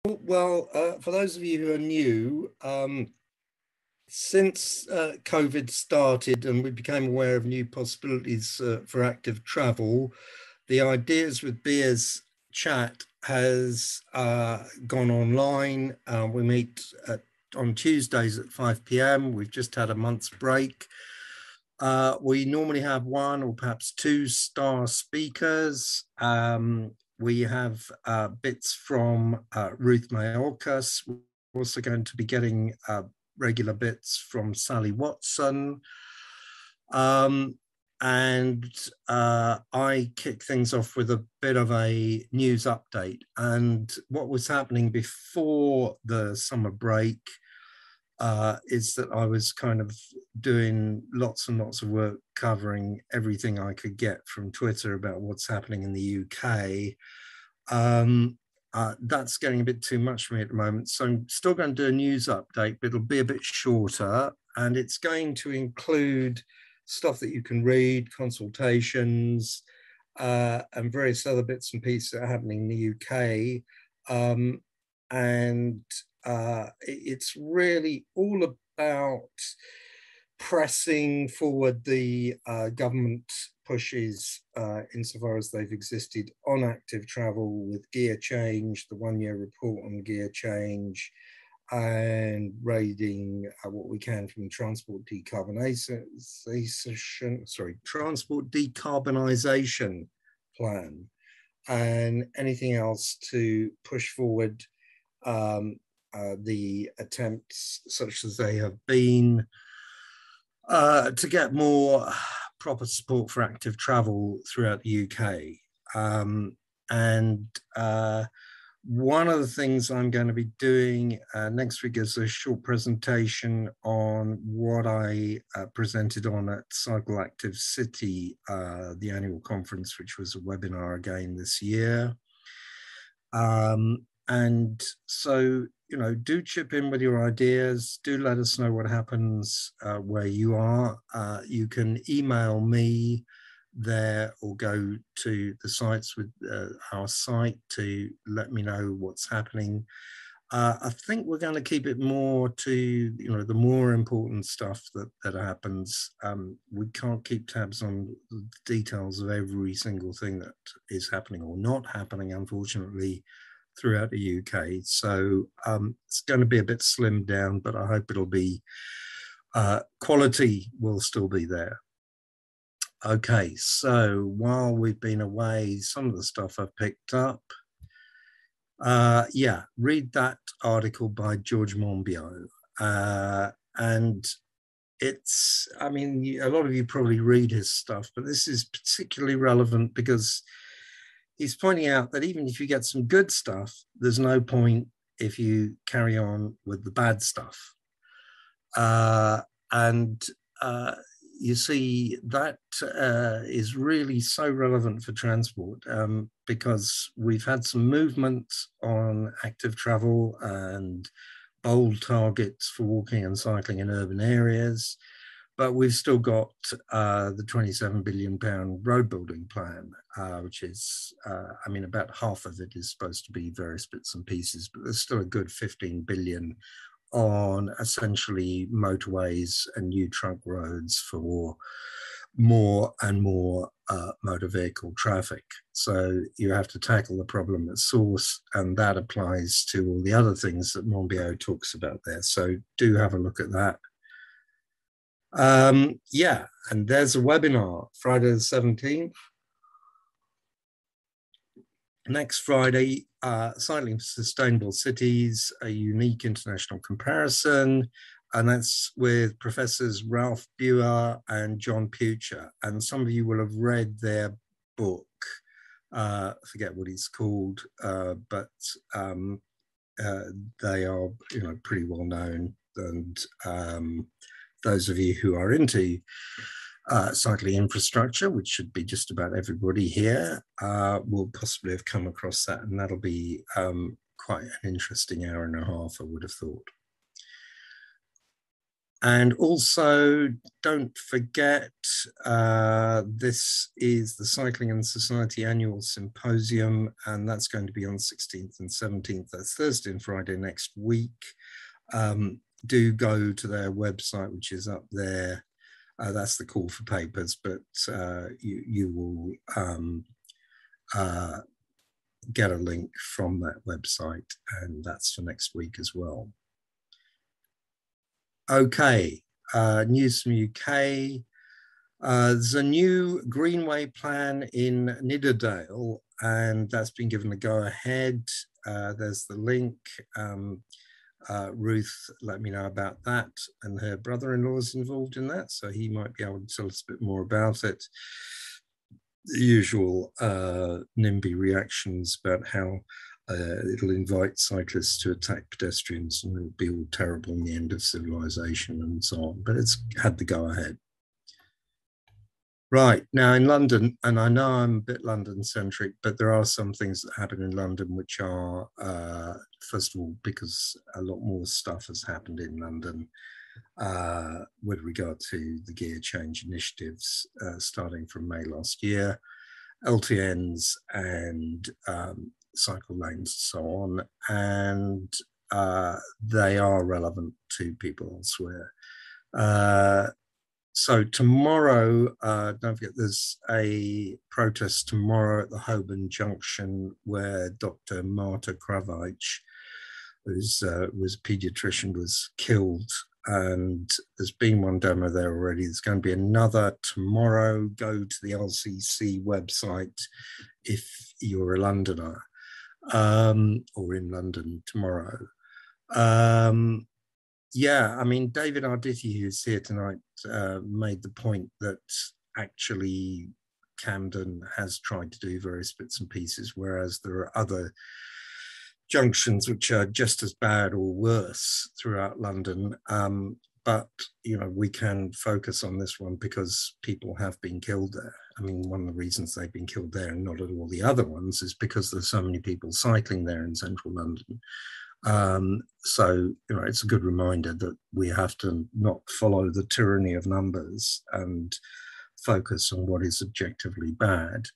Well, for those of you who are new, since COVID started and we became aware of new possibilities for active travel, the Ideas with Beers chat has gone online. We meet on Tuesdays at 5 p.m. We've just had a month's break. We normally have one or perhaps two star speakers. We have bits from Ruth Mayorkas. We're also going to be getting regular bits from Sally Watson. And I kick things off with a bit of a news update. And what was happening before the summer break is that I was kind of doing lots and lots of work covering everything I could get from Twitter about what's happening in the UK. That's getting a bit too much for me at the moment. So I'm still going to do a news update, but it'll be a bit shorter. And it's going to include stuff that you can read, consultations, and various other bits and pieces that are happening in the UK. It's really all about pressing forward the government pushes insofar as they've existed on active travel with gear change, the 1 year report on gear change, and raiding what we can from the transport decarbonisation plan, and anything else to push forward the attempts, such as they have been, to get more proper support for active travel throughout the UK. One of the things I'm going to be doing next week is a short presentation on what I presented on at Cycle Active City, the annual conference, which was a webinar again this year. And so, you know, do chip in with your ideas. Do let us know what happens where you are. You can email me there or go to the sites with our site to let me know what's happening. I think we're going to keep it more to, you know, the more important stuff that happens. We can't keep tabs on the details of every single thing that is happening or not happening, unfortunately, throughout the UK. So it's going to be a bit slimmed down, but I hope it'll be, quality will still be there. Okay, so while we've been away, some of the stuff I've picked up. Yeah, read that article by George Monbiot. And it's, I mean, a lot of you probably read his stuff, but this is particularly relevant because he's pointing out that even if you get some good stuff, there's no point if you carry on with the bad stuff. You see, that is really so relevant for transport because we've had some movement on active travel and bold targets for walking and cycling in urban areas, but we've still got the £27 billion road building plan, which is, I mean, about half of it is supposed to be various bits and pieces, but there's still a good 15 billion on essentially motorways and new trunk roads for more and more motor vehicle traffic. So you have to tackle the problem at source, and that applies to all the other things that Monbiot talks about there. So do have a look at that. Yeah, and there's a webinar, Friday the 17th. Next Friday, Cycling for Sustainable Cities, a unique international comparison, and that's with Professors Ralph Buer and John Pucher. And some of you will have read their book, I forget what it's called, but they are, you know, pretty well known. And those of you who are into cycling infrastructure, which should be just about everybody here, will possibly have come across that, and that'll be quite an interesting hour and a half, I would have thought. And also, don't forget, this is the Cycling and Society Annual Symposium, and that's going to be on 16th and 17th. That's Thursday and Friday next week. Do go to their website, which is up there. That's the call for papers, but you will get a link from that website, and that's for next week as well. Okay, news from UK. There's a new Greenway plan in Nidderdale, and that's been given a go-ahead. There's the link. Ruth let me know about that, and her brother-in-law is involved in that, so he might be able to tell us a bit more about it. The usual NIMBY reactions about how it'll invite cyclists to attack pedestrians and it'll be all terrible in the end of civilization and so on, but it's had the go-ahead. Right, now in London, and I know I'm a bit London-centric, but there are some things that happen in London which are, first of all, because a lot more stuff has happened in London with regard to the gear change initiatives starting from May last year, LTNs and cycle lanes and so on, and they are relevant to people elsewhere. So tomorrow, don't forget, there's a protest tomorrow at the Holborn Junction where Dr. Marta Kravich, who was a paediatrician, was killed. And there's been one demo there already. There's going to be another tomorrow. Go to the LCC website if you're a Londoner or in London tomorrow. Yeah, I mean, David Arditi, who's here tonight, made the point that actually Camden has tried to do various bits and pieces, whereas there are other junctions which are just as bad or worse throughout London. But, you know, we can focus on this one because people have been killed there. I mean, one of the reasons they've been killed there and not at all the other ones is because there's so many people cycling there in central London. So, you know, it's a good reminder that we have to not follow the tyranny of numbers and focus on what is objectively bad.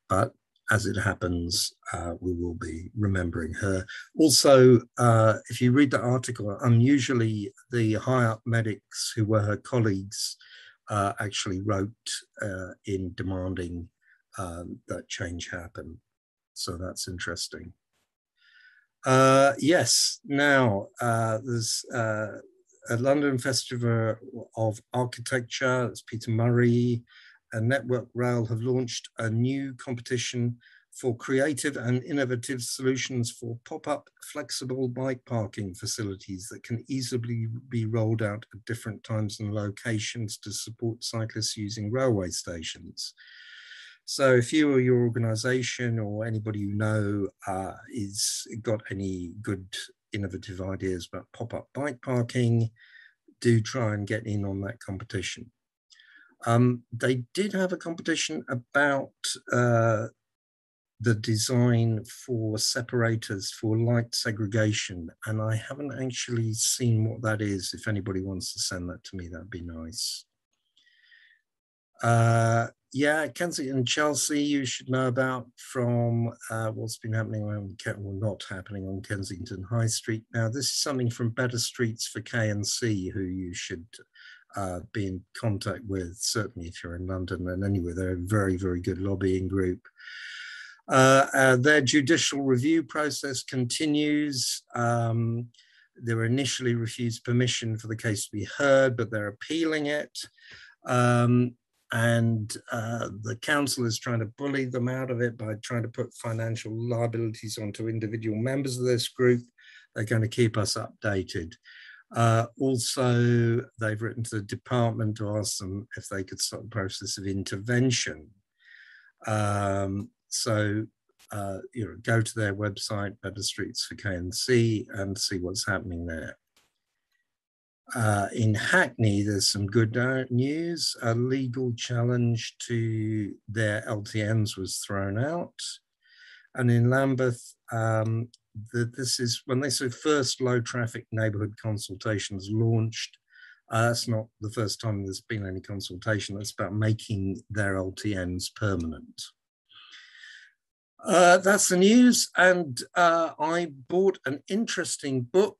But as it happens, we will be remembering her. Also, if you read the article, unusually the high-up medics who were her colleagues actually wrote in demanding that change happen. So that's interesting. Yes, now there's a London Festival of Architecture, it's Peter Murray, and Network Rail have launched a new competition for creative and innovative solutions for pop-up flexible bike parking facilities that can easily be rolled out at different times and locations to support cyclists using railway stations. So if you or your organisation or anybody you know is got any good innovative ideas about pop-up bike parking, do try and get in on that competition. They did have a competition about the design for separators for light segregation, and I haven't actually seen what that is. If anybody wants to send that to me, that'd be nice. Yeah, Kensington and Chelsea, you should know about from what's been happening on, well, not happening on Kensington High Street. Now, this is something from Better Streets for K&C, who you should be in contact with, certainly if you're in London and anywhere. They're a very, very good lobbying group. Their judicial review process continues. They were initially refused permission for the case to be heard, but they're appealing it. And the council is trying to bully them out of it by trying to put financial liabilities onto individual members of this group. They're going to keep us updated. Also, they've written to the department to ask them if they could start the process of intervention. So, you know, go to their website, Better Streets for K&C, and see what's happening there. In Hackney, there's some good news. A legal challenge to their LTNs was thrown out. And in Lambeth, this is when they say first low traffic neighbourhood consultations launched. That's not the first time there's been any consultation. That's about making their LTNs permanent. That's the news. And I bought an interesting book,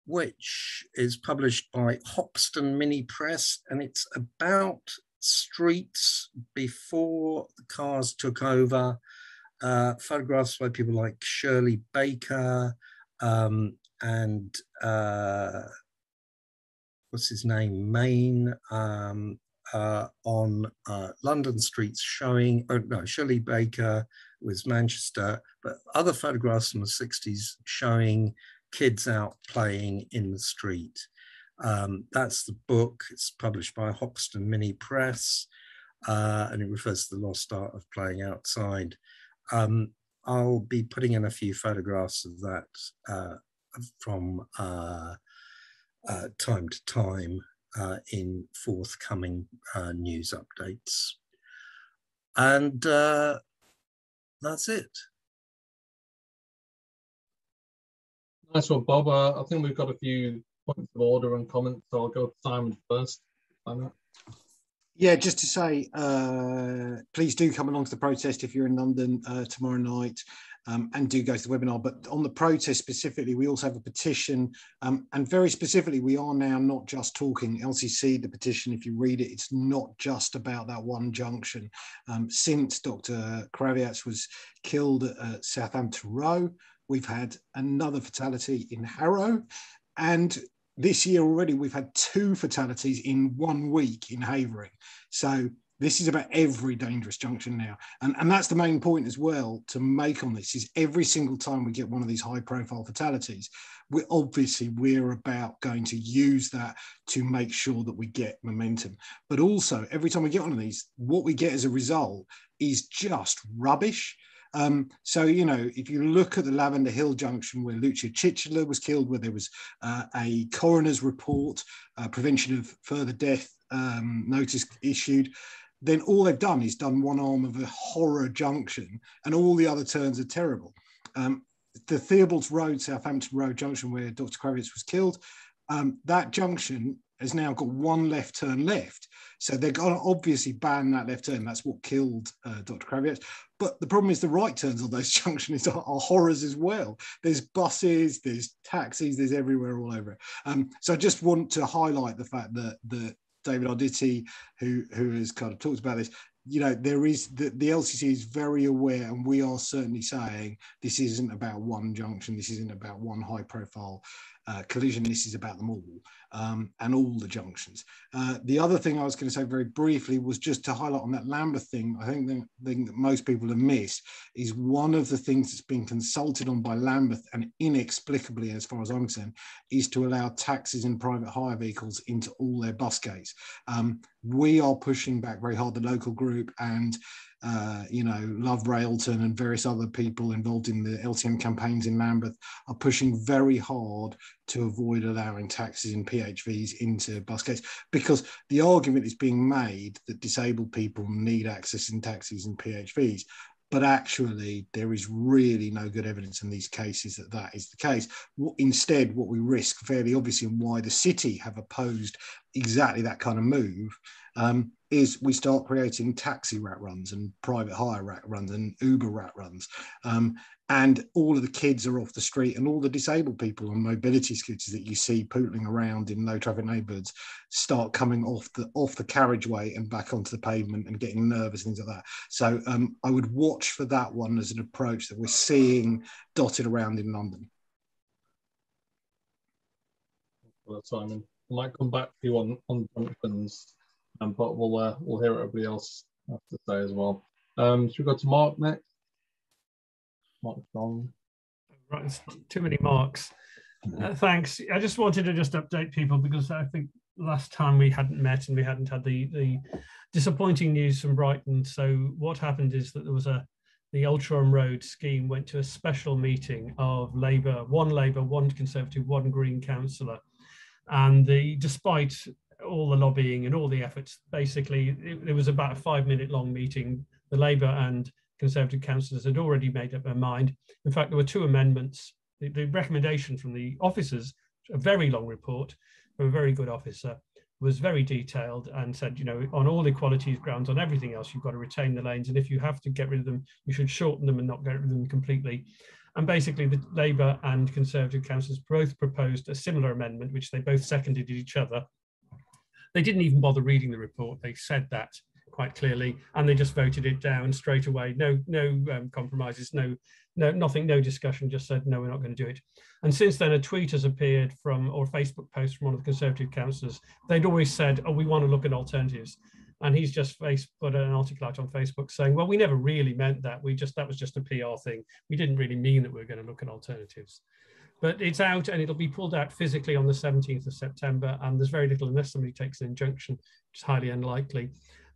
which is published by Hoxton Mini Press, and it's about streets before the cars took over. Photographs by people like Shirley Baker and what's his name, Maine, on London streets showing, no, Shirley Baker was Manchester, but other photographs from the 60s showing kids out playing in the street. That's the book. It's published by Hoxton Mini Press, and it refers to the lost art of playing outside. I'll be putting in a few photographs of that from time to time in forthcoming news updates. And that's it. Nice one, Bob. I think we've got a few points of order and comments, so I'll go to Simon first. Simon. Yeah, just to say, please do come along to the protest if you're in London tomorrow night, and do go to the webinar. But on the protest specifically, we also have a petition, and very specifically, we are now not just talking LCC, the petition, if you read it, it's not just about that one junction. Since Dr. Kraviatz was killed at Southampton Row, we've had another fatality in Harrow, and this year already, we've had 2 fatalities in 1 week in Havering. So this is about every dangerous junction now. And that's the main point as well to make on this, is every single time we get one of these high profile fatalities, we're about going to use that to make sure that we get momentum. But also every time we get one of these, what we get as a result is just rubbish. So, you know, if you look at the Lavender Hill junction where Lucia Chichler was killed, where there was a coroner's report, prevention of further death notice issued, then all they've done is done one arm of a horror junction and all the other turns are terrible. The Theobalds Road, Southampton Road junction where Dr. Kraviatz was killed, that junction has now got one left turn left. So they're going to obviously ban that left turn. That's what killed Dr. Kraviatz. But the problem is the right turns on those junctions are horrors as well. There's buses, there's taxis, there's everywhere all over it. So I just want to highlight the fact that David Arditi, who has kind of talked about this, you know, there is the LCC is very aware, and we are certainly saying this isn't about one junction, this isn't about one high profile collision, this is about them all, and all the junctions. The other thing I was going to say very briefly was just to highlight on that Lambeth thing. I think the thing that most people have missed is one of the things that's been consulted on by Lambeth, and inexplicably as far as I'm concerned, is to allow taxis and private hire vehicles into all their bus gates. We are pushing back very hard, the local group and you know, Love Railton and various other people involved in the LTM campaigns in Lambeth are pushing very hard to avoid allowing taxis and PHVs into bus gates, because the argument is being made that disabled people need access in taxis and PHVs. But actually, there is really no good evidence in these cases that that is the case. Instead, what we risk fairly obviously, and why the city have opposed exactly that kind of move, is we start creating taxi rat runs and private hire rat runs and Uber rat runs. And all of the kids are off the street, and all the disabled people on mobility scooters that you see pootling around in low traffic neighbourhoods start coming off the carriageway and back onto the pavement and getting nervous and things like that. So I would watch for that one as an approach that we're seeing dotted around in London. Well, Simon, I might come back to you on junctions, but we'll hear what everybody else has to say as well. Should we go to Mark next? Mark Strong. Right, it's too many marks. Thanks. I just wanted to update people, because I think last time we hadn't met and we hadn't had the disappointing news from Brighton. So what happened is that there was the Ultram Road scheme went to a special meeting of Labour, one Conservative, one Green councillor. And despite all the lobbying and all the efforts, basically it was about a 5-minute long meeting. The Labour and Conservative councillors had already made up their mind. In fact, there were 2 amendments. The recommendation from the officers a very long report from a very good officer, was very detailed and said, you know, on all equalities grounds, on everything else, you've got to retain the lanes. And if you have to get rid of them, you should shorten them and not get rid of them completely. And basically the Labour and Conservative councillors both proposed a similar amendment, which they both seconded each other. They didn't even bother reading the report. They said that quite clearly, and they just voted it down straight away. No compromises, nothing, no discussion, just said, no, we're not going to do it. And since then, a tweet has appeared from, or a Facebook post from one of the Conservative councillors. They'd always said, oh, we want to look at alternatives. And he's just put an article out on Facebook saying, well, we never really meant that. That was just a PR thing. We didn't really mean that we were going to look at alternatives. But it's out and it'll be pulled out physically on the 17th of September. And there's very little, unless somebody takes an injunction, which is highly unlikely,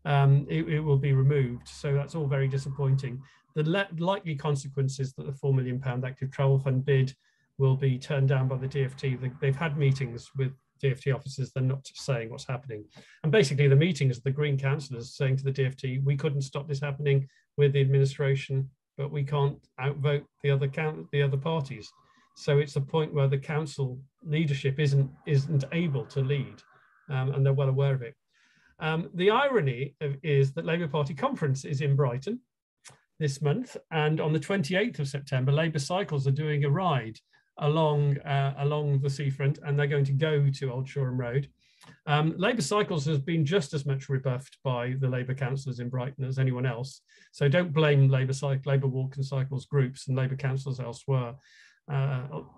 it will be removed. So that's all very disappointing. The likely consequence is that the £4 million Active Travel Fund bid will be turned down by the DfT. They've had meetings with DfT officers, they're not saying what's happening. And basically the meetings, the Green councillors saying to the DfT, we couldn't stop this happening with the administration, but we can't outvote the other parties. So it's a point where the council leadership isn't able to lead, and they're well aware of it. The irony is that Labour Party conference is in Brighton this month, and on the 28th of September, Labour Cycles are doing a ride along the seafront, and they're going to go to Old Shoreham Road. Labour Cycles has been just as much rebuffed by the Labour councillors in Brighton as anyone else. So don't blame Labour Walk and Cycles groups and Labour councillors elsewhere,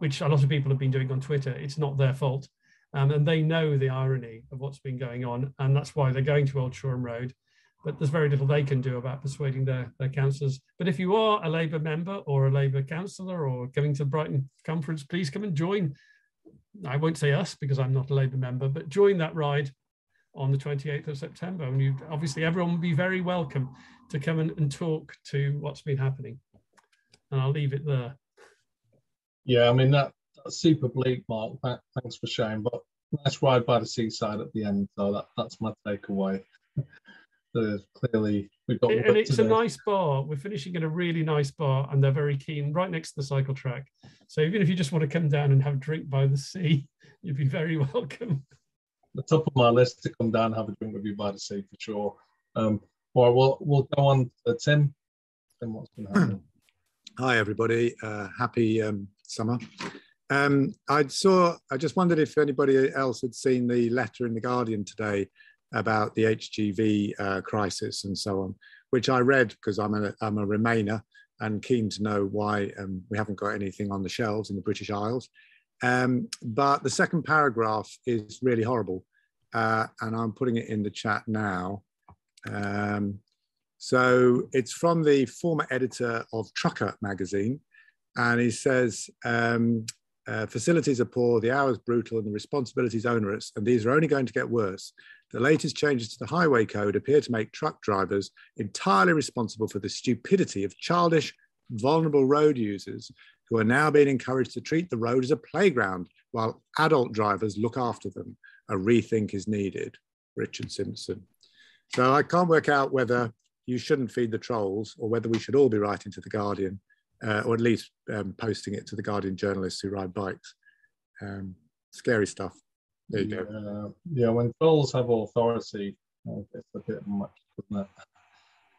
which a lot of people have been doing on Twitter. It's not their fault. And they know the irony of what's been going on, and that's why they're going to Old Shoreham Road. But there's very little they can do about persuading their councillors. But if you are a Labour member or a Labour councillor or coming to the Brighton conference, please come and join. I won't say us because I'm not a Labour member, but join that ride on the 28th of September. And obviously everyone will be very welcome to come and talk to what's been happening. And I'll leave it there. Yeah, I mean, that's super bleak, Mark. Thanks for sharing. But nice ride by the seaside at the end. So that's my takeaway. Clearly, we've got. And it's a nice bar. We're finishing at a really nice bar, and they're very keen, right next to the cycle track. So even if you just want to come down and have a drink by the sea, you'd be very welcome. The top of my list to come down and have a drink with you by the sea for sure. All right, we'll go on to Tim. Tim, what's going to happen? Hi everybody. Happy summer. I just wondered if anybody else had seen the letter in the Guardian today about the HGV crisis and so on, which I read because I'm a Remainer and keen to know why we haven't got anything on the shelves in the British Isles. But the second paragraph is really horrible, and I'm putting it in the chat now. So it's from the former editor of Trucker magazine, and he says, facilities are poor, the hours brutal, and the responsibilities onerous, and these are only going to get worse. The latest changes to the highway code appear to make truck drivers entirely responsible for the stupidity of childish, vulnerable road users who are now being encouraged to treat the road as a playground while adult drivers look after them. A rethink is needed. Richard Simpson. So I can't work out whether you shouldn't feed the trolls or whether we should all be writing to the Guardian, or at least posting it to the Guardian journalists who ride bikes. Scary stuff. There you go. Yeah, when trolls have authority, it's a bit much, isn't it?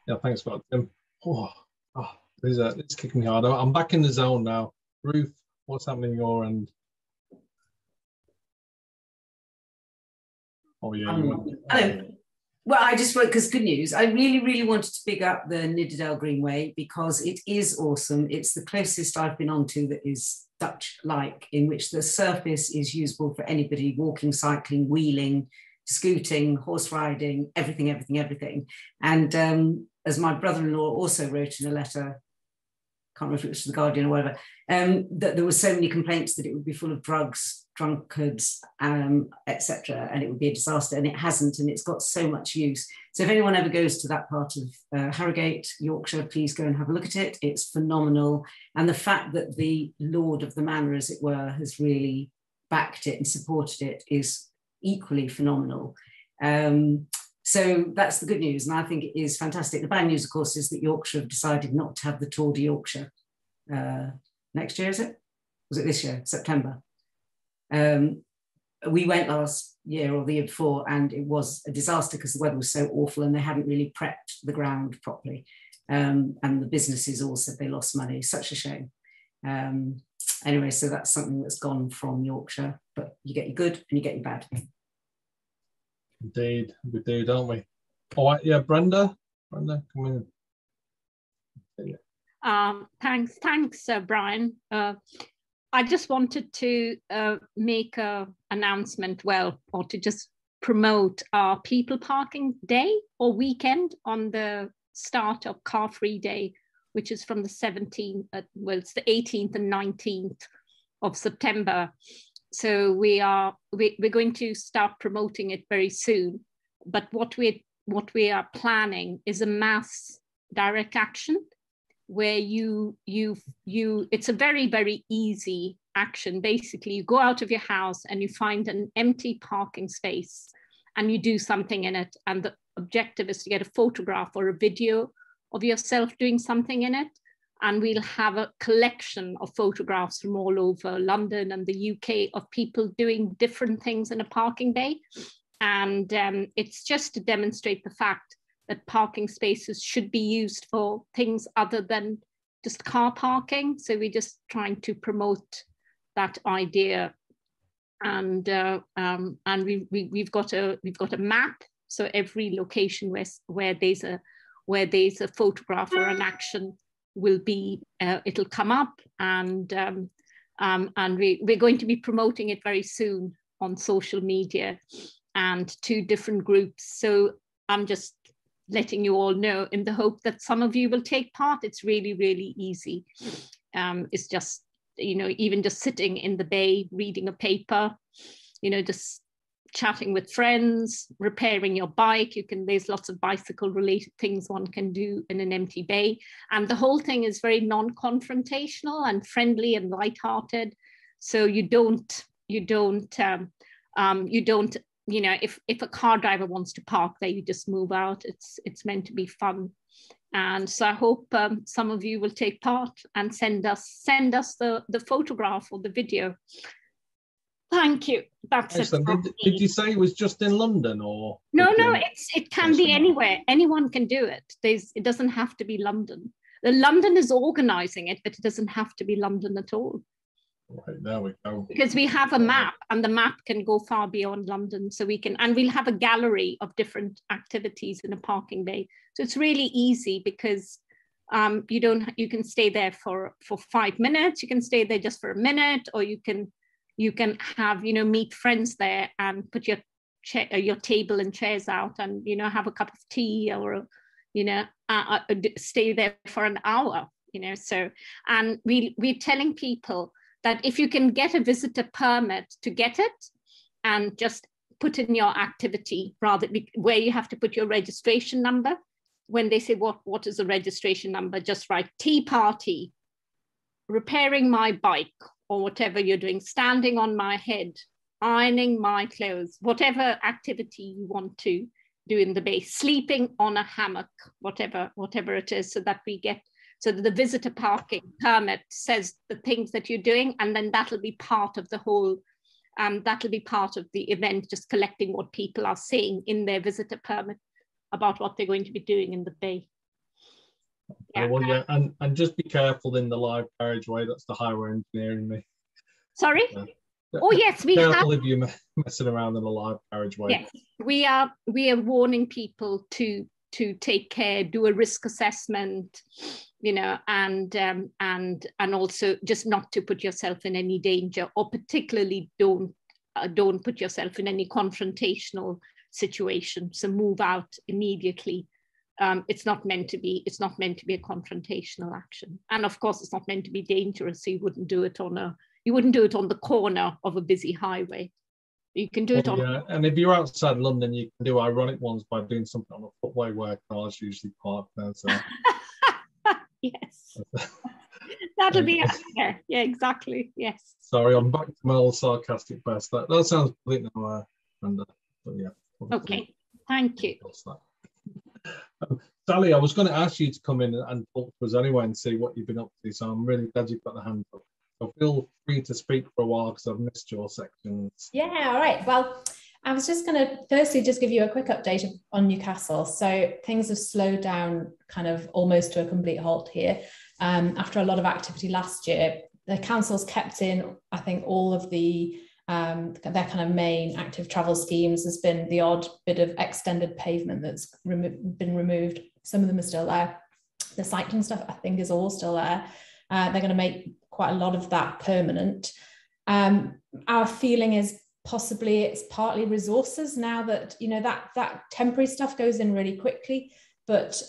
Yeah, thanks for that, Tim. It's kicking me hard. I'm back in the zone now. Ruth, what's happening your end? Oh, yeah. Hello. Well, I just wrote, because good news, I really, really wanted to big up the Nidderdale Greenway because it is awesome. It's the closest I've been on to that is Dutch-like, in which the surface is usable for anybody walking, cycling, wheeling, scooting, horse riding, everything. And as my brother-in-law also wrote in a letter, can't remember if it was to the Guardian or whatever, that there were so many complaints that it would be full of drugs, drunkards, etc., and it would be a disaster, and it hasn't, and it's got so much use. So if anyone ever goes to that part of Harrogate, Yorkshire, please go and have a look at it. It's phenomenal, and the fact that the lord of the manor, as it were, has really backed it and supported it is equally phenomenal. So that's the good news, and I think it is fantastic. The bad news, of course, is that Yorkshire have decided not to have the Tour de Yorkshire next year, is it? Was it this year, September? We went last year or the year before, and it was a disaster because the weather was so awful and they hadn't really prepped the ground properly. And the businesses all said they lost money. Such a shame. Anyway, so that's something that's gone from Yorkshire, but you get your good and you get your bad. Indeed, we do, don't we? All right, yeah, Brenda, come in. Thanks, Brian. I just wanted to make an announcement, or to just promote our People Parking Day or weekend on the start of Car Free Day, which is from the 17th, it's the 18th and 19th of September. So we're going to start promoting it very soon. But what we are planning is a mass direct action, where it's a very, very easy action. Basically, you go out of your house and you find an empty parking space and you do something in it. And the objective is to get a photograph or a video of yourself doing something in it. And we'll have a collection of photographs from all over London and the UK of people doing different things in a parking bay. And it's just to demonstrate the fact that parking spaces should be used for things other than just car parking. So we're just trying to promote that idea, and we've got a map. So every location where there's a photograph or an action will be it'll come up, and we're going to be promoting it very soon on social media and to different groups. So I'm just letting you all know in the hope that some of you will take part. It's really, really easy. It's just, even just sitting in the bay, reading a paper, just chatting with friends, repairing your bike. There's lots of bicycle related things one can do in an empty bay. And the whole thing is very non-confrontational and friendly and lighthearted. So if a car driver wants to park there, you just move out. It's meant to be fun. And so I hope some of you will take part and send us the photograph or the video. Thank you. That's excellent. it. Did you say it was just in London, or? No, it can be anywhere. Anyone can do it. It doesn't have to be London. London is organising it, but it doesn't have to be London at all. Right, there we go. Because we have a map, and the map can go far beyond London. So we'll have a gallery of different activities in a parking bay. So it's really easy because you can stay there for 5 minutes. You can stay there just for a minute, or you can have, meet friends there and put your table and chairs out and, have a cup of tea, or, stay there for an hour, so, and we're telling people that if you can get a visitor permit to get it, and just put in your activity, where you have to put your registration number. When they say, what is the registration number? Just write tea party, repairing my bike, or whatever you're doing, standing on my head, ironing my clothes, whatever activity you want to do in the bay, sleeping on a hammock, whatever it is, so that the visitor parking permit says the things that you're doing, and then that'll be part of the whole, that'll be part of the event, just collecting what people are saying in their visitor permit about what they're going to be doing in the bay. Yeah. Well, yeah, and just be careful in the live carriageway. That's the highway engineering me. Sorry? Oh yes, we careful have. If you're messing around in a live carriageway. Yes, we are warning people to take care, do a risk assessment, and also just not to put yourself in any danger, or particularly don't put yourself in any confrontational situation. So move out immediately. It's not meant to be a confrontational action, and of course it's not meant to be dangerous. So you wouldn't do it on the corner of a busy highway. You can do it on. Yeah, and if you're outside London, you can do ironic ones by doing something on a footway where cars usually park there. So. Yes, that'll be it. Yeah, exactly. Yes. Sorry, I'm back to my old sarcastic best. That sounds brilliant now, Brenda. But yeah. Okay. Thank you. Sally, I was going to ask you to come in and talk to us anyway and see what you've been up to. So I'm really glad you've got the hand up. So feel free to speak for a while because I've missed your sections. Yeah, all right. Well, I was just going to firstly just give you a quick update on Newcastle. So things have slowed down kind of almost to a complete halt here. After a lot of activity last year, the council's kept in, I think, all of the their kind of main active travel schemes. There's been the odd bit of extended pavement that's been removed. Some of them are still there. The cycling stuff, I think, is all still there. They're going to make quite a lot of that permanent. Our feeling is possibly it's partly resources now that, you know, that temporary stuff goes in really quickly, but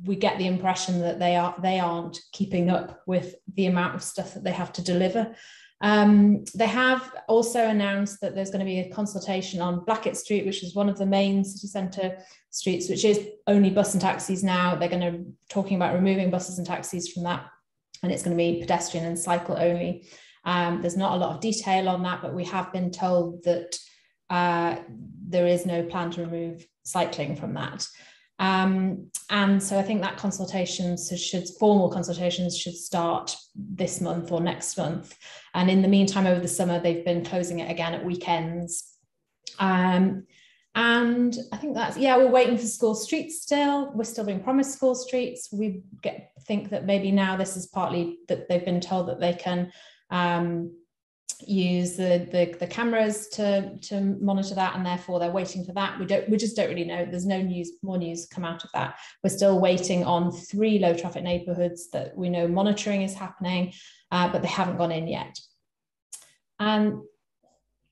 we get the impression that they aren't keeping up with the amount of stuff that they have to deliver. They have also announced that there's going to be a consultation on Blackett Street, which is one of the main city centre streets, which is only bus and taxis now. They're going to talking about removing buses and taxis from that, and it's going to be pedestrian and cycle only. There's not a lot of detail on that, but we have been told that there is no plan to remove cycling from that. And so I think that formal consultations should start this month or next month. And in the meantime, over the summer, they've been closing it again at weekends. And I think we're waiting for school streets still. We're still being promised school streets. We think that maybe now this is partly that they've been told that they can use the cameras to monitor that, and therefore they're waiting for that. We just don't really know. There's no more news come out of that. We're still waiting on 3 low traffic neighbourhoods that we know monitoring is happening, but they haven't gone in yet. And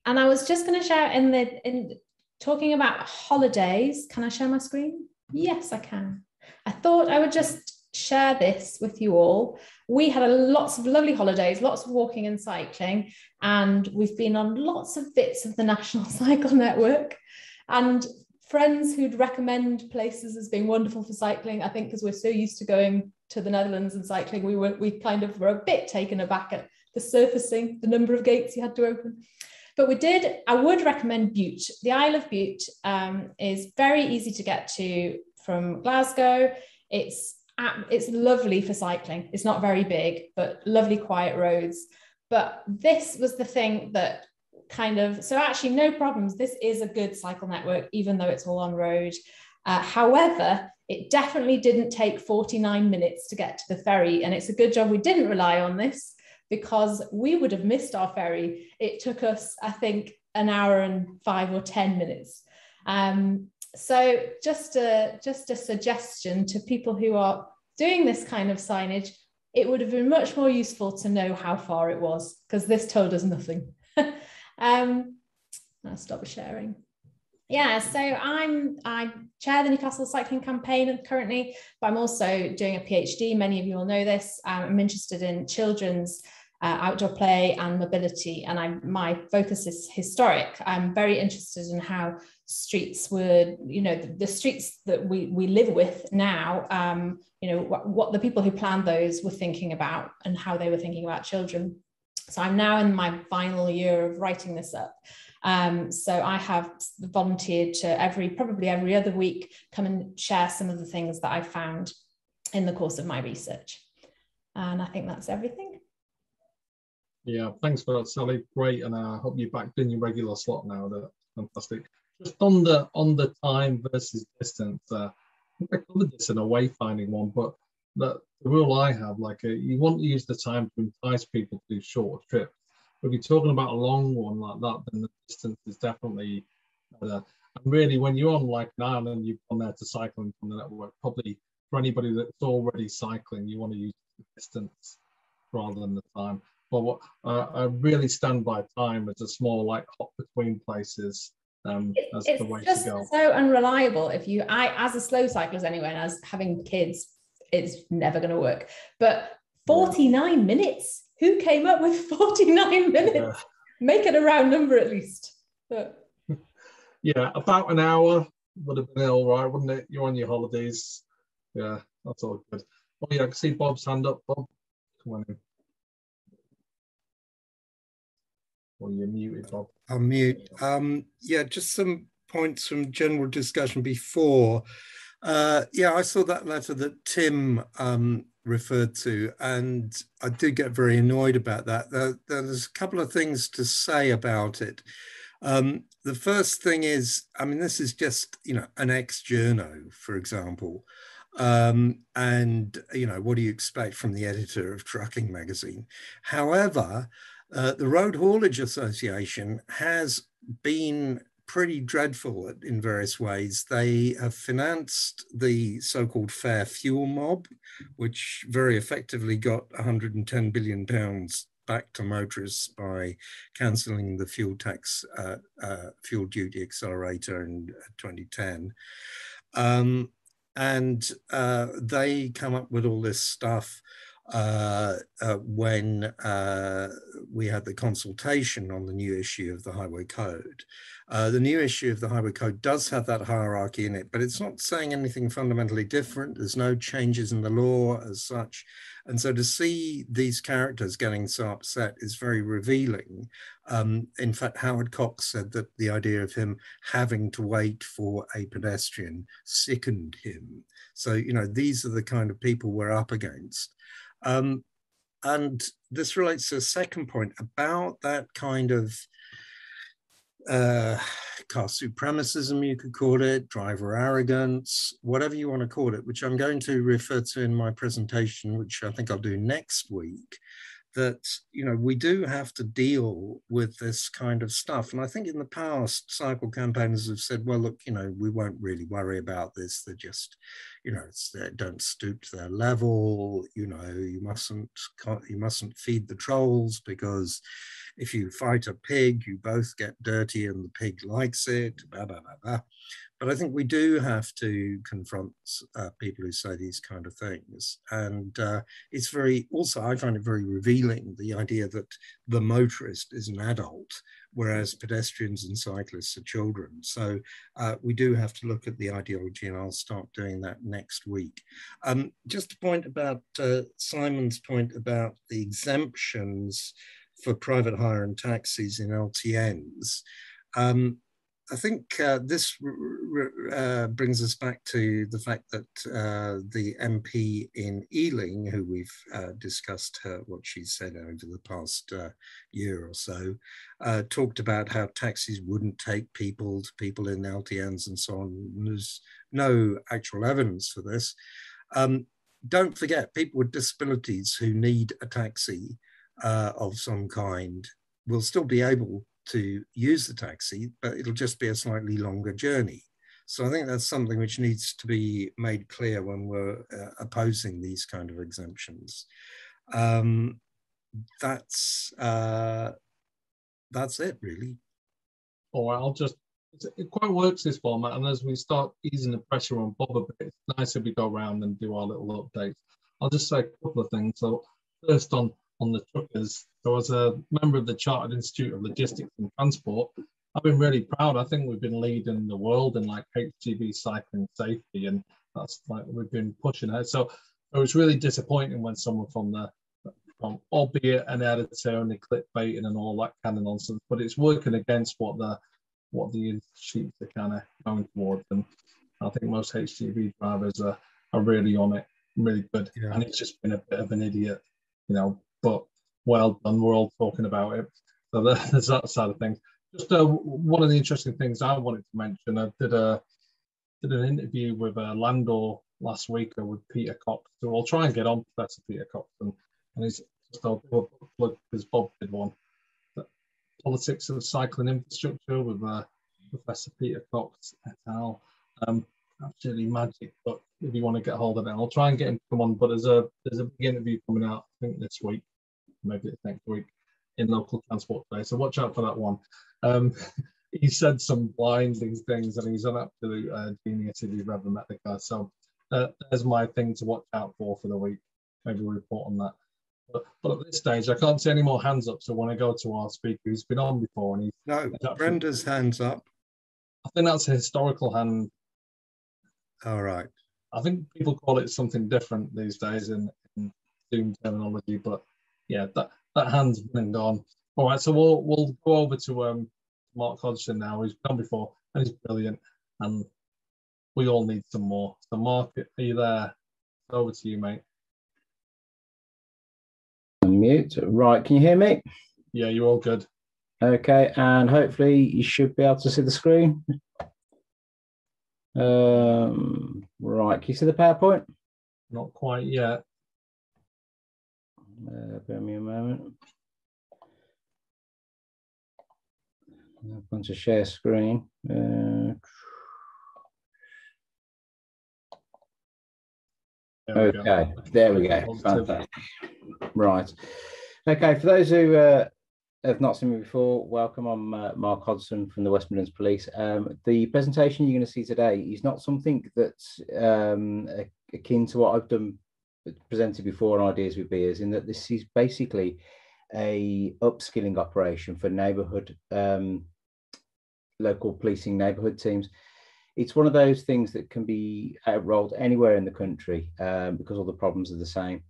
I was just going to share in talking about holidays. Can I share my screen? Yes, I can. I thought I would just share this with you all. We had lots of lovely holidays, lots of walking and cycling, and we've been on lots of bits of the National Cycle Network, and friends who'd recommend places as being wonderful for cycling. I think because we're so used to going to the Netherlands and cycling, we kind of were a bit taken aback at the surfacing, the number of gates you had to open. But I would recommend Bute. The Isle of Bute is very easy to get to from Glasgow. It's lovely for cycling. It's not very big, but lovely quiet roads. But this was the thing that so actually no problems. This is a good cycle network, even though it's all on road. However, it definitely didn't take 49 minutes to get to the ferry. And it's a good job we didn't rely on this, because we would have missed our ferry. It took us, I think, an hour and 5 or 10 minutes. So just a suggestion to people who are doing this kind of signage, it would have been much more useful to know how far it was, because this told us nothing. I'll stop sharing. Yeah, so I chair the Newcastle Cycling Campaign currently, but I'm also doing a PhD. Many of you will know this. I'm interested in children's outdoor play and mobility, and my focus is historic. I'm very interested in how streets were, the streets that we live with now, what the people who planned those were thinking about and how they were thinking about children. So I'm now in my final year of writing this up. So I have volunteered to probably every other week come and share some of the things that I found in the course of my research. And I think that's everything. Yeah, thanks for that, Sally. Great, and I hope you're back in your regular slot now. That's fantastic. Just on the time versus distance, I think I covered this in a wayfinding one, but the rule I have, you want to use the time to entice people to do shorter trips. But if you're talking about a long one like that, then the distance is definitely better. And really, when you're on an island, you've gone there to cycle from the network. Probably for anybody that's already cycling, you want to use the distance rather than the time. But I really stand by time as a small hop between places. That's the way to go. It's just so unreliable. As a slow cyclist anyway, and as having kids, it's never going to work. But 49 minutes? Who came up with 49 minutes? Yeah. Make it a round number at least. But... Yeah, about an hour would have been all right, wouldn't it? You're on your holidays. Yeah, that's all good. Oh yeah, I can see Bob's hand up. Bob, come on in. Or you're muted, Bob. I'm mute. Yeah, just some points from general discussion before. Yeah, I saw that letter that Tim referred to, and I did get very annoyed about that. There's a couple of things to say about it. The first thing is, I mean, this is just, an ex-journo, for example. And, what do you expect from the editor of Trucking Magazine? However, the Road Haulage Association has been pretty dreadful in various ways. They have financed the so-called fair fuel mob, which very effectively got £110 billion back to motorists by cancelling the fuel tax, fuel duty accelerator in 2010. And they come up with all this stuff when we had the consultation on the new issue of the Highway Code. The new issue of the Highway Code does have that hierarchy in it, but it's not saying anything fundamentally different. There's no changes in the law as such. And so to see these characters getting so upset is very revealing. In fact, Howard Cox said that the idea of him having to wait for a pedestrian sickened him. So, these are the kind of people we're up against. And this relates to a second point about that kind of car supremacism, you could call it, driver arrogance, whatever you want to call it, which I'm going to refer to in my presentation, which I think I'll do next week, that, we do have to deal with this kind of stuff. And I think in the past, cycle campaigners have said, well, look, we won't really worry about this. They're just, they don't stoop to their level. You mustn't feed the trolls, because if you fight a pig, you both get dirty and the pig likes it, blah, blah, blah, blah. But I think we do have to confront people who say these kind of things. And it's I find it very revealing, the idea that the motorist is an adult, whereas pedestrians and cyclists are children. So we do have to look at the ideology, and I'll start doing that next week. Just a point about Simon's point about the exemptions for private hire and taxis in LTNs. I think this brings us back to the fact that the MP in Ealing, who we've discussed what she said over the past year or so, talked about how taxis wouldn't take people in LTNs and so on. There's no actual evidence for this. Don't forget, people with disabilities who need a taxi of some kind will still be able to use the taxi, but it'll just be a slightly longer journey. So I think that's something which needs to be made clear when we're opposing these kind of exemptions. That's it, really. All right, it quite works, this format, and as we start easing the pressure on Bob a bit, it's nice if we go around and do our little updates. I'll just say a couple of things. So first on the truckers. So as a member of the Chartered Institute of Logistics and Transport, I've been really proud. I think we've been leading the world in like HGV cycling safety, and that's like we've been pushing it. So it was really disappointing when someone from albeit an editor and the clickbaiting and all that kind of nonsense, but it's working against what the institutes are kind of going towards. And I think most HGV drivers are really on it, really good. Yeah. And it's just been a bit of an idiot, but well done. We're all talking about it. So there's that side of things. Just one of the interesting things I wanted to mention, I did an interview with Landor last week with Peter Cox. So I'll try and get on Professor Peter Cox, and he's just a book plug because Bob did one. The Politics of Cycling Infrastructure with Professor Peter Cox et al. Absolutely magic book if you want to get hold of it. I'll try and get him to come on, but there's a big interview coming out, I think this week, maybe it's next week, in Local Transport Today. So watch out for that one. He said some blinding things, and he's an absolute genius if you've ever met the guy. So there's my thing to watch out for the week. Maybe we'll report on that. But at this stage, I can't see any more hands up. So when I go to our speaker, who's been on before, and Brenda's hands up. I think that's a historical hand. All right. I think people call it something different these days in Zoom terminology, but yeah, that hand's been gone. All right, so we'll go over to Mark Hodgson now, who's been on before, and he's brilliant. And we all need some more. So Mark, are you there? Over to you, mate. Mute. Right, can you hear me? Yeah, you're all good. Okay, and hopefully you should be able to see the screen. Right, can you see the PowerPoint? Not quite yet. Bear me a moment. I'm going to share screen. Okay, there we go. Fantastic. Right. Okay, for those who have not seen me before, welcome. I'm Mark Hudson from the West Midlands Police. The presentation you're going to see today is not something that's akin to what I've done presented before on Ideas with Beers, in that this is basically a upskilling operation for neighbourhood local policing neighbourhood teams. It's one of those things that can be rolled anywhere in the country because all the problems are the same.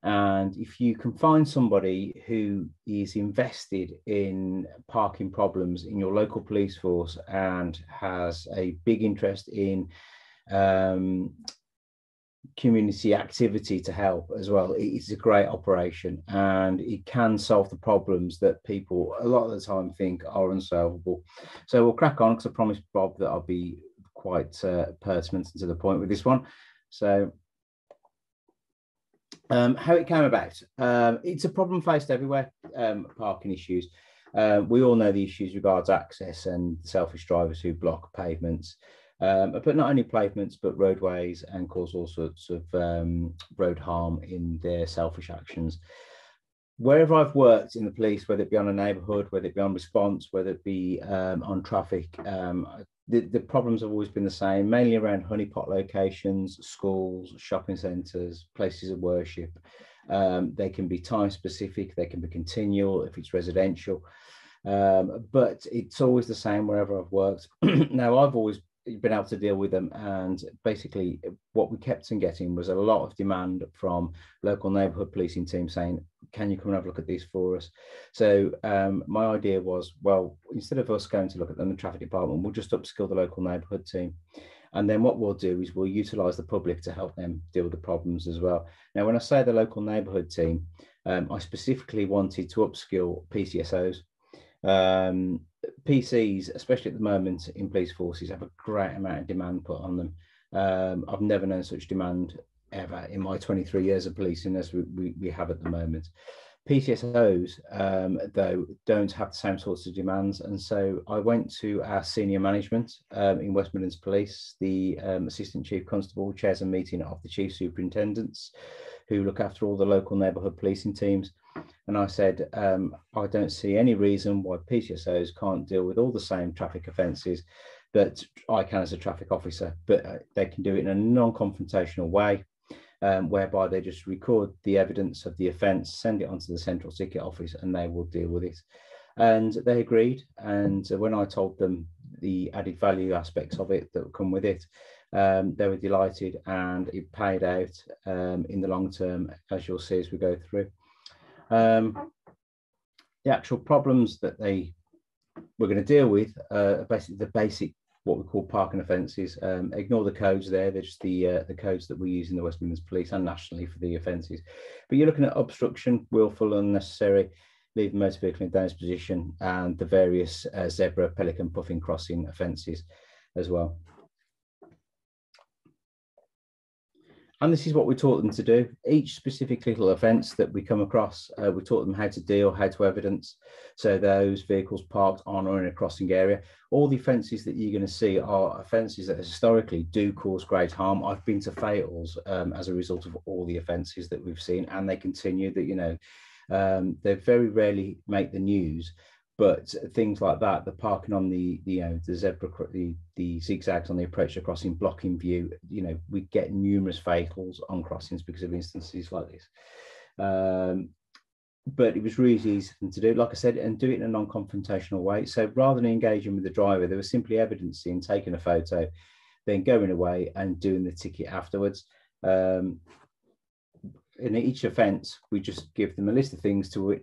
And if you can find somebody who is invested in parking problems in your local police force and has a big interest in community activity to help as well, it's a great operation, and it can solve the problems that people a lot of the time think are unsolvable. So we'll crack on, because I promised Bob that I'll be quite pertinent and to the point with this one. So how it came about. It's a problem faced everywhere, parking issues. We all know the issues regards access and selfish drivers who block pavements, but not only pavements, but roadways, and cause all sorts of road harm in their selfish actions. Wherever I've worked in the police, whether it be on a neighbourhood, whether it be on response, whether it be on traffic, the problems have always been the same, mainly around honeypot locations, schools, shopping centres, places of worship. They can be time specific, they can be continual if it's residential, but it's always the same wherever I've worked. Now, I've always been able to deal with them, and basically what we kept on getting was a lot of demand from local neighbourhood policing teams saying, can you come and have a look at this for us? So my idea was, well, instead of us going to look at them in the traffic department, we'll just upskill the local neighbourhood team, and then what we'll do is we'll utilise the public to help them deal with the problems as well. Now, when I say the local neighbourhood team, I specifically wanted to upskill PCSOs. PCs, especially at the moment in police forces, have a great amount of demand put on them. I've never known such demand ever in my 23 years of policing as we have at the moment. PCSOs, though, don't have the same sorts of demands, and so I went to our senior management in West Midlands Police. The Assistant Chief Constable chairs a meeting of the Chief Superintendents who look after all the local neighbourhood policing teams. And I said, I don't see any reason why PCSOs can't deal with all the same traffic offences that I can as a traffic officer, but they can do it in a non-confrontational way, whereby they just record the evidence of the offence, send it onto the central ticket office, and they will deal with it. And they agreed. And when I told them the added value aspects of it that would come with it, they were delighted, and it paid out in the long term, as you'll see as we go through. The actual problems that they were going to deal with are basically the basic, what we call parking offences. Ignore the codes there, they're just the codes that we use in the West Midlands Police and nationally for the offences. But you're looking at obstruction, willful, unnecessary, leaving motor vehicle in dangerous position, and the various zebra, pelican, puffing, crossing offences as well. And this is what we taught them to do. Each specific little offence that we come across, we taught them how to deal, how to evidence. So those vehicles parked on or in a crossing area. All the offences that you're going to see are offences that historically do cause great harm. I've been to fatals as a result of all the offences that we've seen, and they continue. That, you know, they very rarely make the news. But things like that, the parking on the zebra, the zigzags on the approach to crossing, blocking view, you know, we get numerous fatals on crossings because of instances like this. But it was really easy to do, like I said, and do it in a non-confrontational way. So rather than engaging with the driver, they were simply evidencing, taking a photo, then going away and doing the ticket afterwards. In each offence, we just give them a list of things to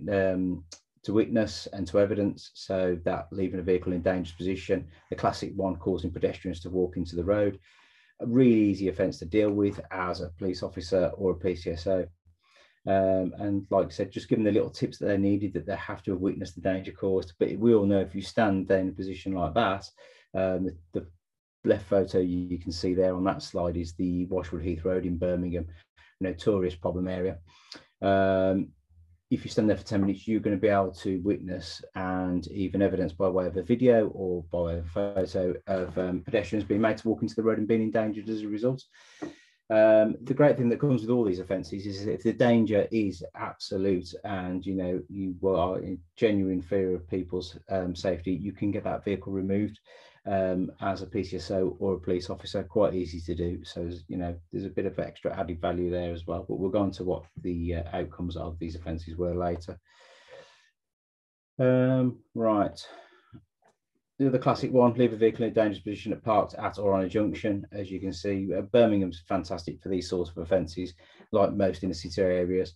witness and to evidence, so that leaving a vehicle in dangerous position, the classic one causing pedestrians to walk into the road, a really easy offence to deal with as a police officer or a PCSO. And like I said, just give them the little tips that they needed, that they have to have witnessed the danger caused. But we all know if you stand there in a position like that, the left photo you can see there on that slide is the Washwood Heath Road in Birmingham, notorious problem area. If you stand there for 10 minutes, you're going to be able to witness and even evidence by way of a video or by way of a photo of pedestrians being made to walk into the road and being endangered as a result. The great thing that comes with all these offences is if the danger is absolute and you are in genuine fear of people's safety, you can get that vehicle removed as a PCSO or a police officer. Quite easy to do. So there's a bit of extra added value there as well. But we'll go on to what the outcomes of these offences were later. Right. The classic one, leave a vehicle in a dangerous position parked at or on a junction. As you can see, Birmingham's fantastic for these sorts of offences, like most inner city areas.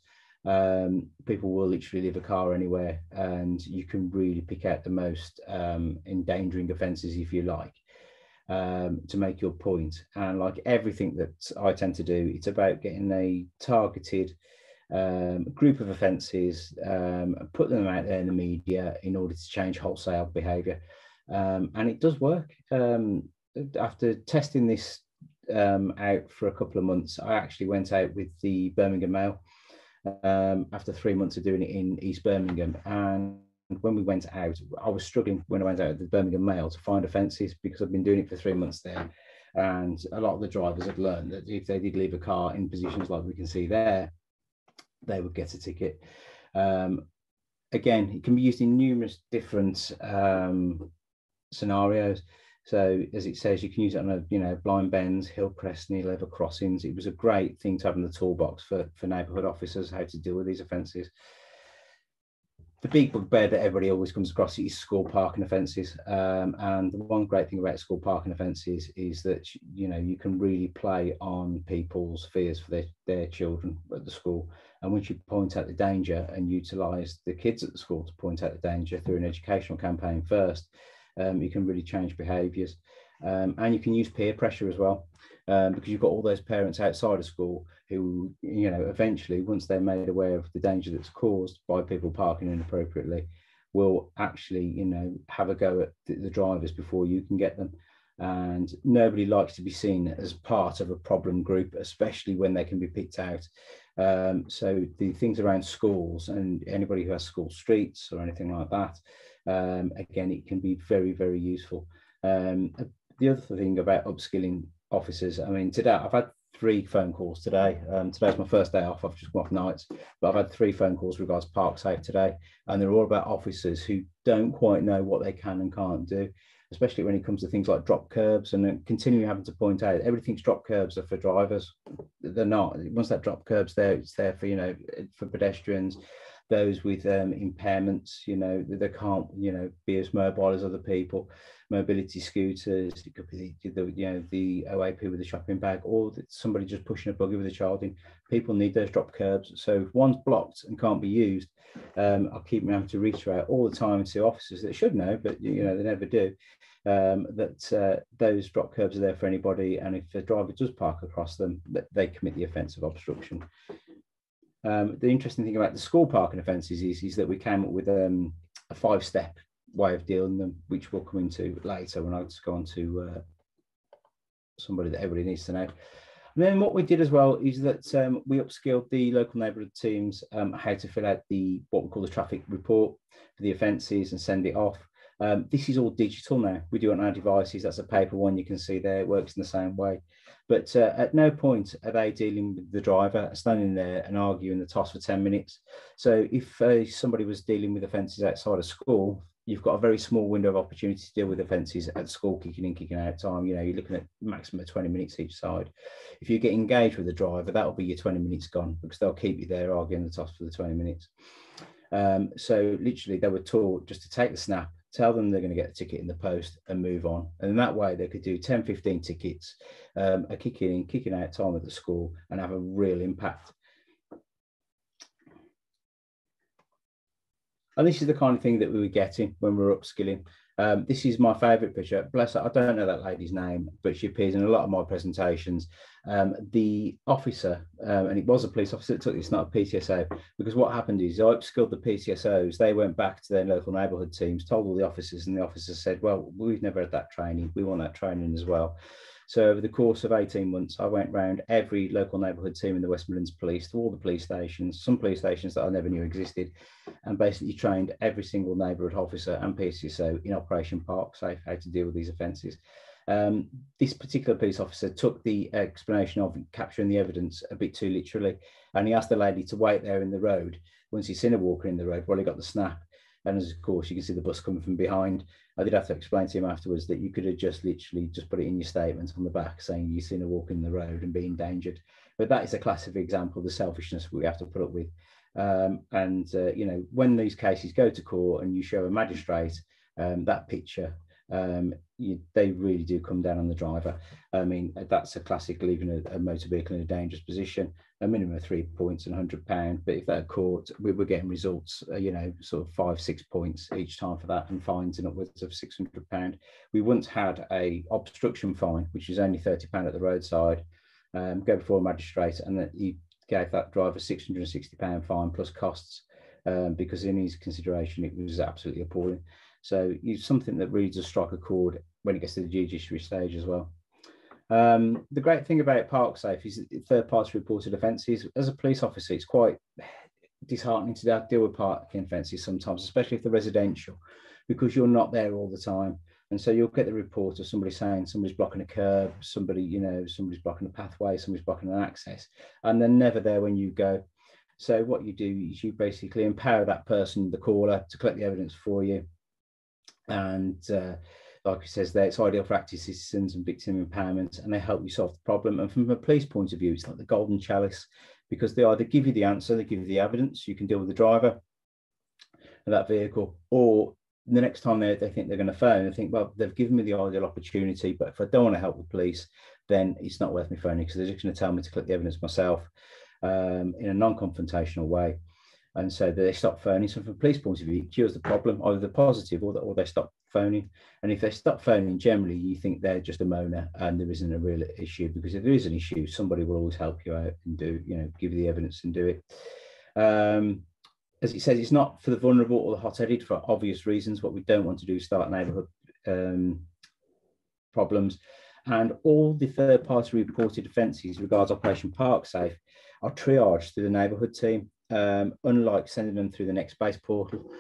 People will literally leave a car anywhere, and you can really pick out the most endangering offences, if you like, to make your point. And like everything that I tend to do, it's about getting a targeted group of offences, put them out there in the media in order to change wholesale behaviour. And it does work. After testing this out for a couple of months, I actually went out with the Birmingham Mail after 3 months of doing it in East Birmingham. And when we went out, I was struggling when I went out with the Birmingham Mail to find offences, because I've been doing it for 3 months there. And a lot of the drivers had learned that if they did leave a car in positions like we can see there, they would get a ticket. Again, it can be used in numerous different scenarios. So as it says, you can use it on blind bends, hill crests, near level crossings. It was a great thing to have in the toolbox for neighbourhood officers, how to deal with these offences. The big bugbear that everybody always comes across is school parking offences. And the one great thing about school parking offences is that you can really play on people's fears for their children at the school. And once you point out the danger and utilise the kids at the school to point out the danger through an educational campaign first, you can really change behaviours. And you can use peer pressure as well, because you've got all those parents outside of school who, eventually, once they're made aware of the danger that's caused by people parking inappropriately, will actually, have a go at the drivers before you can get them. And nobody likes to be seen as part of a problem group, especially when they can be picked out. So the things around schools and anybody who has school streets or anything like that, again, it can be very, very useful. The other thing about upskilling officers, I mean, today I've had 3 phone calls today. Today's my first day off. I've just come off nights, but I've had 3 phone calls regards Park Safe today, and they're all about officers who don't quite know what they can and can't do, especially when it comes to things like drop curbs, and continuing having to point out everything's drop curbs are for drivers. They're not. Once that drop curb's there, it's there for for pedestrians, those with impairments, they can't be as mobile as other people. Mobility scooters, it could be the OAP with a shopping bag, or somebody just pushing a buggy with a child in. People need those drop curbs. So if one's blocked and can't be used, I'll keep having to reiterate all the time to officers that should know, but they never do, that those drop curbs are there for anybody, and if a driver does park across them, that they commit the offence of obstruction. The interesting thing about the school parking offences is that we came up with a 5-step way of dealing them, which we'll come into later when I just go on to somebody that everybody needs to know. And then what we did as well is that we upskilled the local neighbourhood teams how to fill out what we call the traffic report for the offences and send it off. This is all digital now. We do it on our devices. That's a paper one you can see there. It works in the same way. But at no point are they dealing with the driver, standing there and arguing the toss for 10 minutes. So if somebody was dealing with offences outside of school, you've got a very small window of opportunity to deal with offences at school, kicking in, kicking out time. You're looking at a maximum of 20 minutes each side. If you get engaged with the driver, that'll be your 20 minutes gone, because they'll keep you there arguing the toss for the 20 minutes. So literally they were taught just to take the snap, tell them they're going to get a ticket in the post and move on. And in that way, they could do 10, 15 tickets, a kicking in, kicking out time at the school, and have a real impact. And this is the kind of thing that we were getting when we were upskilling. This is my favourite picture. Bless her, I don't know that lady's name, but she appears in a lot of my presentations. The officer, and it was a police officer that took this, not a PTSO, because what happened is I upskilled the PTSOs. They went back to their local neighbourhood teams, told all the officers, and the officers said, well, we've never had that training. We want that training as well. So over the course of 18 months, I went round every local neighbourhood team in the West Midlands Police, to all the police stations, some police stations that I never knew existed, and basically trained every single neighbourhood officer and PCSO in Operation Park Safe, how to deal with these offences. This particular police officer took the explanation of capturing the evidence a bit too literally, and he asked the lady to wait there in the road once he'd seen a walker in the road while he got the snap. And as of course, you can see the bus coming from behind. I did have to explain to him afterwards that you could have just literally just put it in your statement on the back saying you've seen a walk in the road and be endangered. But that is a classic example of the selfishness we have to put up with. You know, when these cases go to court and you show a magistrate that picture, they really do come down on the driver. I mean, that's a classic leaving a motor vehicle in a dangerous position, a minimum of 3 points and £100. But if they're caught, we're getting results, you know, sort of 5-6 points each time for that, and fines in upwards of £600. We once had a obstruction fine, which is only £30 at the roadside, go before a magistrate, and that he gave that driver £660 fine plus costs, because in his consideration, it was absolutely appalling. So it's something that really does strike a chord when it gets to the judiciary stage as well. The great thing about Park Safe is third-party reported offences. As a police officer, it's quite disheartening to deal with parking offences sometimes, especially if they're residential, because you're not there all the time. And so you'll get the report of somebody saying somebody's blocking a curb, somebody's blocking a pathway, somebody's blocking an access, and they're never there when you go. So what you do is you basically empower that person, the caller, to collect the evidence for you. And like he says there, it's ideal for active citizens and victim empowerment, and they help you solve the problem. And from a police point of view, it's like the golden chalice, because they either give you the answer, they give you the evidence, you can deal with the driver of that vehicle, or the next time they think they're going to phone, they think, well, they've given me the ideal opportunity, but if I don't want to help the police, then it's not worth me phoning, because they're just going to tell me to collect the evidence myself in a non-confrontational way. And so they stop phoning. So from a police point of view, it cures the problem, either the positive or they stop phoning. And if they stop phoning, generally you think they're just a moaner and there isn't a real issue, because if there is an issue, somebody will always help you out and do, you know, give you the evidence and do it. As it says, it's not for the vulnerable or the hot-headed for obvious reasons. What we don't want to do is start neighbourhood problems. And all the third-party reported offences regards Operation Park Safe are triaged through the neighbourhood team. Unlike sending them through the Next Base portal,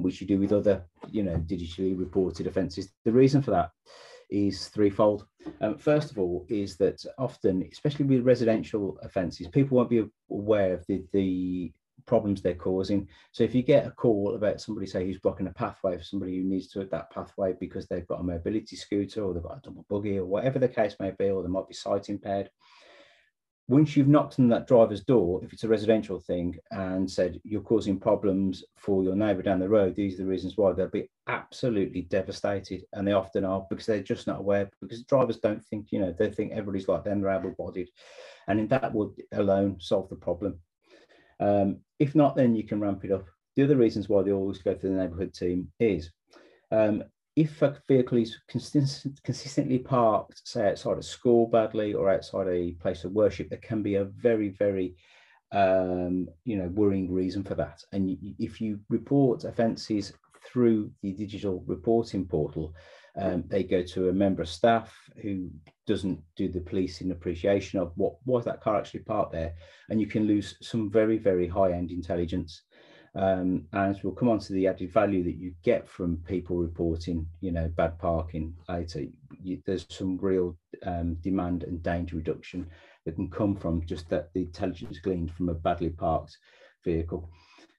which you do with other, you know, digitally reported offences. The reason for that is threefold. First of all, is that often, especially with residential offences, people won't be aware of the problems they're causing. So if you get a call about somebody, say, who's blocking a pathway for somebody who needs to hit that pathway because they've got a mobility scooter or they've got a double buggy or whatever the case may be, or they might be sight impaired, once you've knocked on that driver's door, if it's a residential thing, and said you're causing problems for your neighbour down the road, these are the reasons why, they'll be absolutely devastated. And they often are, because they're just not aware, because drivers don't think, you know, they think everybody's like them, they're able-bodied. And that would alone solve the problem. If not, then you can ramp it up. The other reasons why they always go to the neighbourhood team is if a vehicle is consistently parked, say outside a school badly or outside a place of worship, there can be a very, very worrying reason for that. And if you report offences through the digital reporting portal, they go to a member of staff who doesn't do the policing appreciation of what was that car actually parked there, and you can lose some very, very high-end intelligence. And we'll come on to the added value that you get from people reporting, you know, bad parking later. There's some real demand and danger reduction that can come from just that the intelligence gleaned from a badly parked vehicle.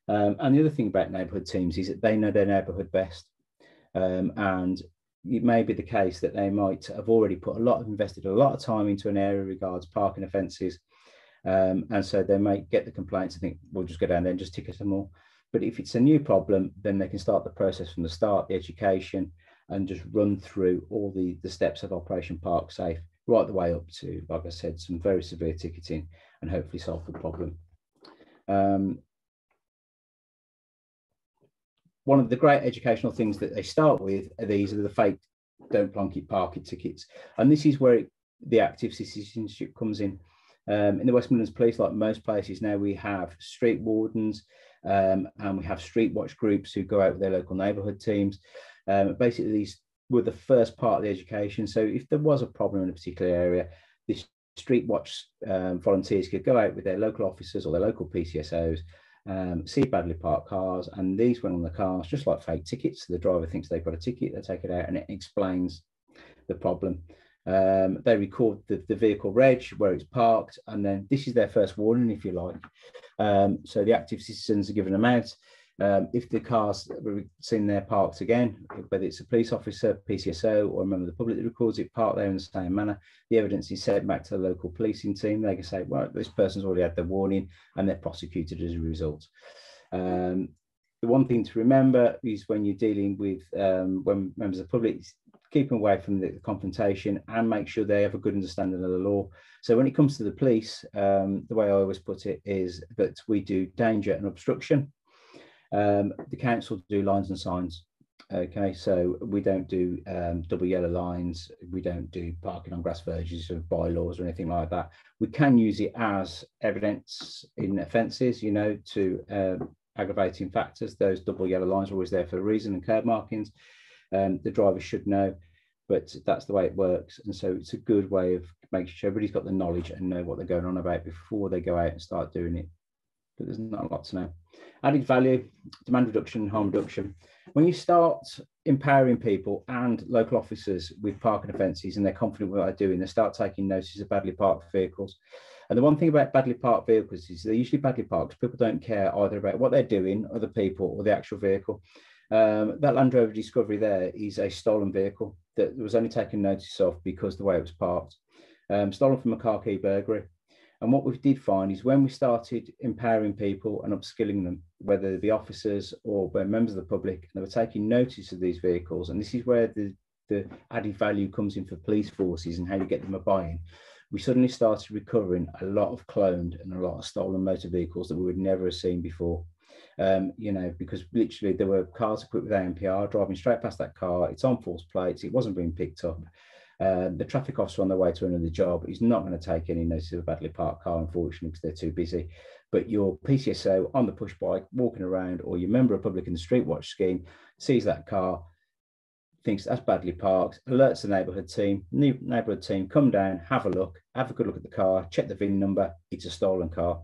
And the other thing about neighbourhood teams is that they know their neighbourhood best, and it may be the case that they might have already invested a lot of time into an area regards parking offences. And so they might get the complaints and think, we'll just go down there and just ticket them all. But if it's a new problem, then they can start the process from the start, the education, and just run through all the steps of Operation Park Safe, right the way up to, like I said, some very severe ticketing, and hopefully solve the problem. one of the great educational things that they start with are these are the fake don't plonk it, park it tickets. And this is where the active citizenship comes in. In the West Midlands Police, like most places now, we have street wardens and we have street watch groups who go out with their local neighbourhood teams. Basically, these were the first part of the education. So if there was a problem in a particular area, the street watch volunteers could go out with their local officers or their local PCSOs, see badly parked cars, and these went on the cars just like fake tickets. The driver thinks they've got a ticket, they take it out and it explains the problem. They record the vehicle reg, where it's parked, and then this is their first warning, if you like. So the active citizens are given them out. If the car's seen there parked again, whether it's a police officer, PCSO, or a member of the public that records it parked there in the same manner, the evidence is sent back to the local policing team. They can say, well, this person's already had their warning, and they're prosecuted as a result. The one thing to remember is when you're dealing with when members of the public, keep them away from the confrontation and make sure they have a good understanding of the law. So when it comes to the police, the way I always put it is that we do danger and obstruction. The council do lines and signs. Okay, so we don't do double yellow lines. We don't do parking on grass verges or bylaws or anything like that. We can use it as evidence in offences, you know, to aggravating factors. Those double yellow lines are always there for a reason, and curb markings. The driver should know, but that's the way it works. And so it's a good way of making sure everybody's got the knowledge and know what they're going on about before they go out and start doing it. But there's not a lot to know. Added value, demand reduction, harm reduction. When you start empowering people and local officers with parking offences and they're confident with what they're doing, they start taking notice of badly parked vehicles. And the one thing about badly parked vehicles is they're usually badly parked. People don't care either about what they're doing, other people, or the actual vehicle. That Land Rover Discovery there is a stolen vehicle that was only taken notice of because the way it was parked. Stolen from a car key burglary. And what we did find is when we started empowering people and upskilling them, whether they be officers or members of the public, they were taking notice of these vehicles. And this is where the added value comes in for police forces and how you get them a buy-in. We suddenly started recovering a lot of cloned and a lot of stolen motor vehicles that we would never have seen before. You know, because literally there were cars equipped with ANPR driving straight past that car. It's on false plates. It wasn't being picked up. The traffic officer on their way to another job is not going to take any notice of a badly parked car, unfortunately, because they're too busy. But your PCSO on the push bike walking around, or your member of public in the street watch scheme sees that car, thinks that's badly parked, alerts the neighbourhood team, come down, have a look, have a good look at the car, check the VIN number. It's a stolen car.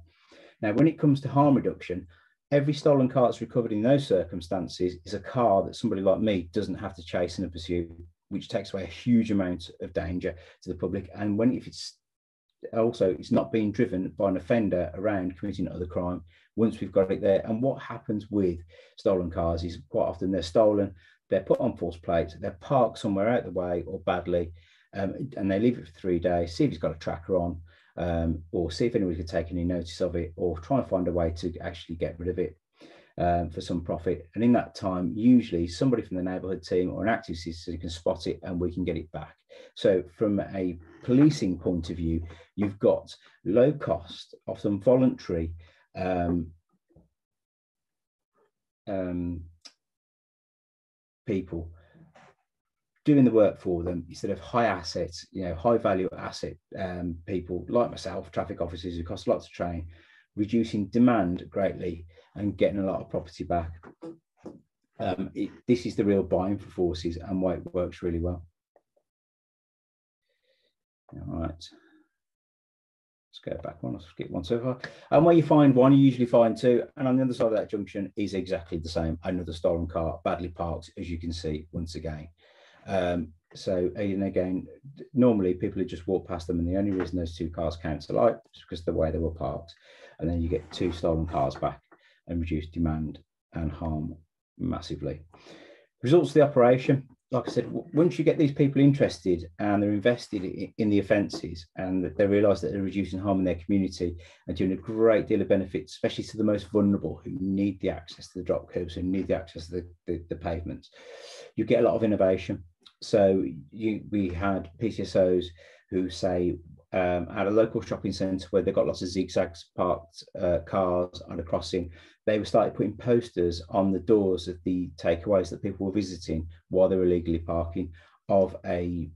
Now, when it comes to harm reduction, every stolen car that's recovered in those circumstances is a car that somebody like me doesn't have to chase and pursue, which takes away a huge amount of danger to the public. And if it's not being driven by an offender around committing other crime, once we've got it there. And what happens with stolen cars is quite often they're stolen, they're put on false plates, they're parked somewhere out the way or badly, and they leave it for 3 days, see if he's got a tracker on, or see if anybody could take any notice of it, or try and find a way to actually get rid of it for some profit. And in that time, usually somebody from the neighbourhood team or an active citizen can spot it and we can get it back. So from a policing point of view, you've got low cost, often voluntary people doing the work for them instead of high assets, you know, high value asset people like myself, traffic officers who cost a lot to train, reducing demand greatly and getting a lot of property back. This is the real buying for forces and why it works really well. All right, let's go back one, I'll skip one so far. And where you find one, you usually find two, and on the other side of that junction is exactly the same, another stolen car, badly parked, as you can see once again. So, and again, normally people would just walk past them, and the only reason those two cars cancel alike is because of the way they were parked. And then you get two stolen cars back and reduce demand and harm massively. Results of the operation, like I said, once you get these people interested and they're invested in the offences and they realise that they're reducing harm in their community and doing a great deal of benefits, especially to the most vulnerable who need the access to the drop curbs, who need the access to the pavements, you get a lot of innovation. So we had PCSOs who say at a local shopping centre where they've got lots of zigzags parked cars on a crossing, they were started putting posters on the doors of the takeaways that people were visiting while they were illegally parking of a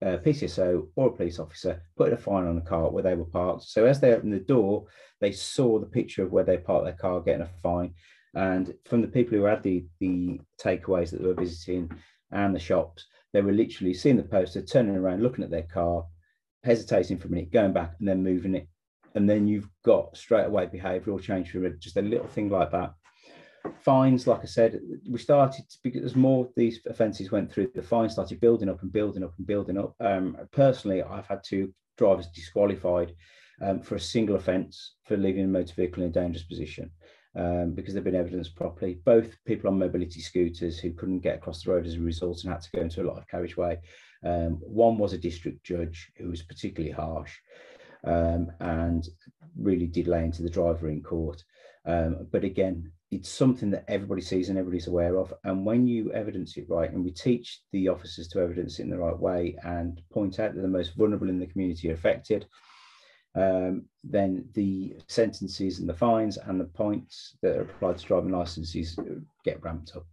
PCSO or a police officer putting a fine on the car where they were parked. So as they opened the door, they saw the picture of where they parked their car getting a fine. And from the people who had the takeaways that they were visiting and the shops, they were literally seeing the poster, turning around, looking at their car, hesitating for a minute, going back and then moving it. And then you've got straight away behavioural change from just a little thing like that. Fines, like I said, we started, because as more of these offences went through, the fines started building up and building up and building up. Personally, I've had 2 drivers disqualified for a single offence for leaving a motor vehicle in a dangerous position because they've been evidenced properly. Both people on mobility scooters who couldn't get across the road as a result and had to go into a lot of carriageway. One was a district judge who was particularly harsh and really did lay into the driver in court. But again, it's something that everybody sees and everybody's aware of. And when you evidence it right, and we teach the officers to evidence it in the right way and point out that the most vulnerable in the community are affected, then the sentences and the fines and the points that are applied to driving licenses get ramped up.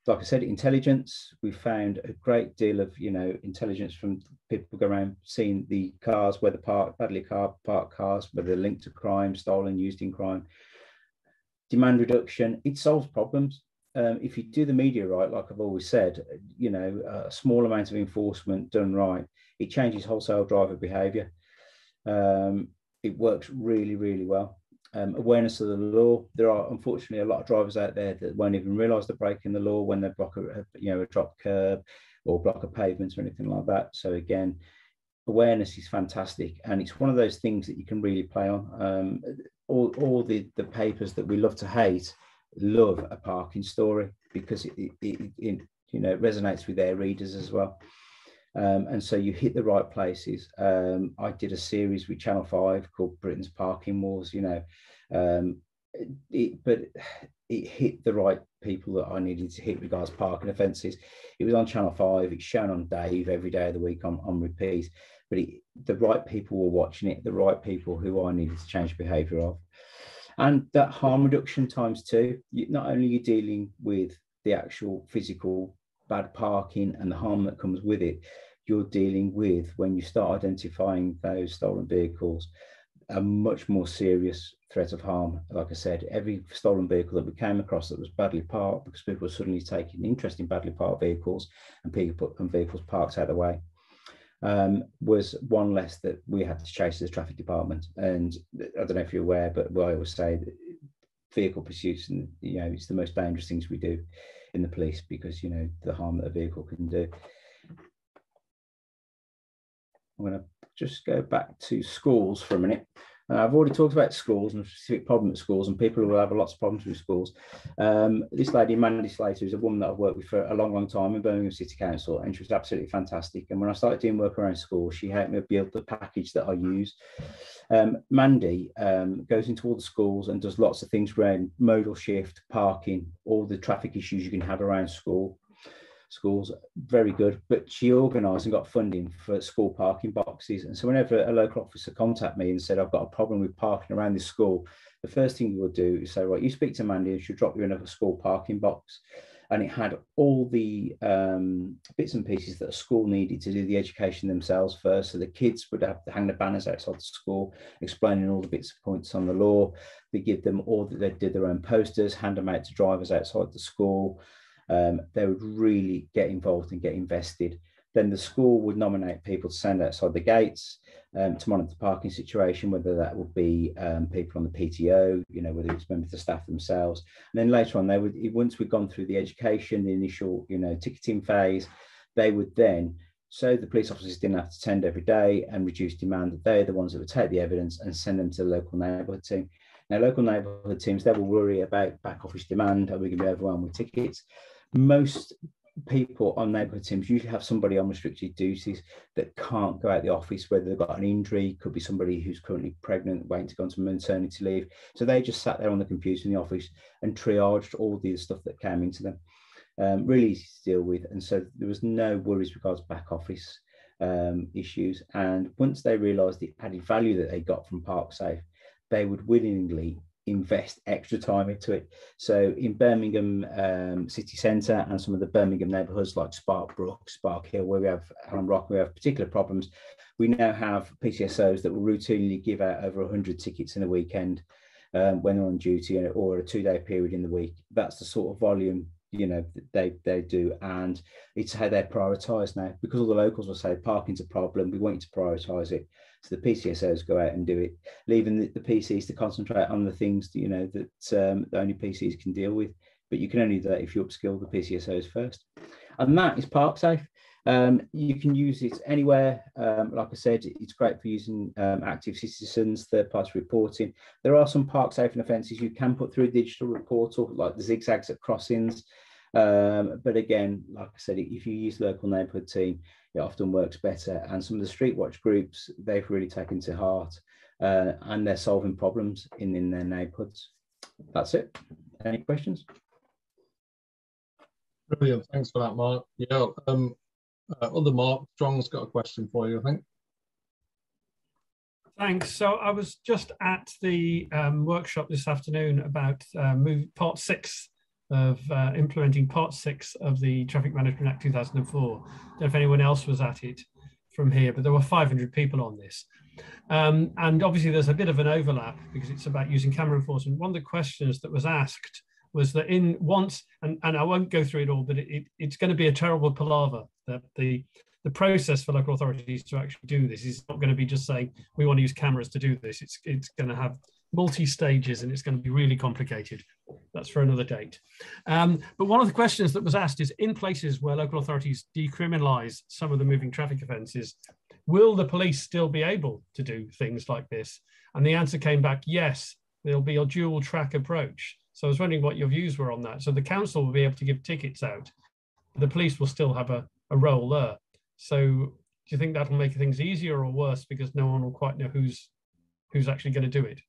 Like I said, intelligence, we found a great deal of, intelligence from people go around seeing the cars, whether badly parked cars, whether they're linked to crime, stolen, used in crime. Demand reduction, it solves problems. If you do the media right, like I've always said, a small amount of enforcement done right, it changes wholesale driver behaviour. It works really, really well. Awareness of the law. There are unfortunately a lot of drivers out there that won't even realise they're breaking the law when they block a drop curb or block a pavement or anything like that. So again, awareness is fantastic, and it's one of those things that you can really play on. All the papers that we love to hate love a parking story because it resonates with their readers as well. And so you hit the right places. I did a series with Channel 5 called Britain's Parking Wars, but it hit the right people that I needed to hit regards parking offences. It was on Channel 5, it's shown on Dave every day of the week on repeat, but the right people were watching it, the right people who I needed to change behaviour of. And that harm reduction times 2, not only are you dealing with the actual physical bad parking and the harm that comes with it, you're dealing with, when you start identifying those stolen vehicles, a much more serious threat of harm. Like I said, every stolen vehicle that we came across that was badly parked, because people were suddenly taking interest in badly parked vehicles and vehicles parked out of the way, was one less that we had to chase as a traffic department. And I don't know if you're aware, but I always say that vehicle pursuits, and it's the most dangerous things we do in the police, because the harm that a vehicle can do. I'm going to just go back to schools for a minute. I've already talked about schools and a specific problem at schools, and people will have lots of problems with schools. This lady, Mandy Slater, is a woman that I've worked with for a long, long time in Birmingham City Council, and she was absolutely fantastic. And when I started doing work around schools, she helped me build the package that I use. Mandy goes into all the schools and does lots of things around modal shift, parking, all the traffic issues you can have around schools. Very good, but she organised and got funding for school parking boxes. And so whenever a local officer contacted me and said, I've got a problem with parking around this school, the first thing you would do is say, right, you speak to Mandy and she'll drop you in a school parking box. And it had all the bits and pieces that a school needed to do the education themselves first. So the kids would have to hang the banners outside the school, explaining all the bits and points on the law. They give them all, they did their own posters, hand them out to drivers outside the school. They would really get involved and get invested. Then the school would nominate people to stand outside the gates to monitor the parking situation, whether that would be people on the PTO, whether it's members of the staff themselves. And then later on, they would, once we'd gone through the education, the initial, ticketing phase, they would then, so the police officers didn't have to attend every day and reduce demand, they're the ones that would take the evidence and send them to the local neighbourhood team. Now, local neighbourhood teams, they will worry about back office demand. Are we going to be overwhelmed with tickets? Most people on neighbourhood teams usually have somebody on restricted duties that can't go out the office, whether they've got an injury, could be somebody who's currently pregnant, waiting to go on to maternity leave. So they just sat there on the computer in the office and triaged all the stuff that came into them. Really easy to deal with. And so there was no worries regards back office issues. And once they realised the added value that they got from ParkSafe, they would willingly invest extra time into it. So in Birmingham city centre and some of the Birmingham neighbourhoods like Spark Brook, Spark Hill, where we have Elm Rock, we have particular problems. We now have PCSOs that will routinely give out over 100 tickets in a weekend when they're on duty, or a 2-day period in the week. That's the sort of volume, you know, they do, and it's how they're prioritised now, because all the locals will say parking's a problem, we want you to prioritise it. So the PCSOs go out and do it, leaving the PCs to concentrate on the things that, you know, that only PCs can deal with. But you can only do that if you upskill the PCSOs first. And that is ParkSafe. You can use it anywhere. Like I said, it's great for using active citizens, third-party reporting. There are some ParkSafe offences you can put through a digital reporter, like the zigzags at crossings. But again, like I said, if you use local neighbourhood team, it often works better. And some of the street watch groups, they've really taken to heart, and they're solving problems in their neighbourhoods. That's it. Any questions? Brilliant. Thanks for that, Mark. Yeah. Other Mark, Strong's got a question for you, I think. Thanks. So I was just at the workshop this afternoon about part 6 of implementing part 6 of the Traffic Management Act 2004. I don't know if anyone else was at it from here, but there were 500 people on this. And obviously there's a bit of an overlap because it's about using camera enforcement. One of the questions that was asked was that and I won't go through it all, but it's going to be a terrible palaver, that the process for local authorities to actually do this is not going to be just saying, we want to use cameras to do this. It's going to have multi-stages and it's going to be really complicated. That's for another date. But one of the questions that was asked is, in places where local authorities decriminalise some of the moving traffic offences, will the police still be able to do things like this? And the answer came back, yes, there'll be a dual track approach. So I was wondering what your views were on that. So the council will be able to give tickets out, but the police will still have a role there. So do you think that'll make things easier or worse because no one will quite know who's actually going to do it?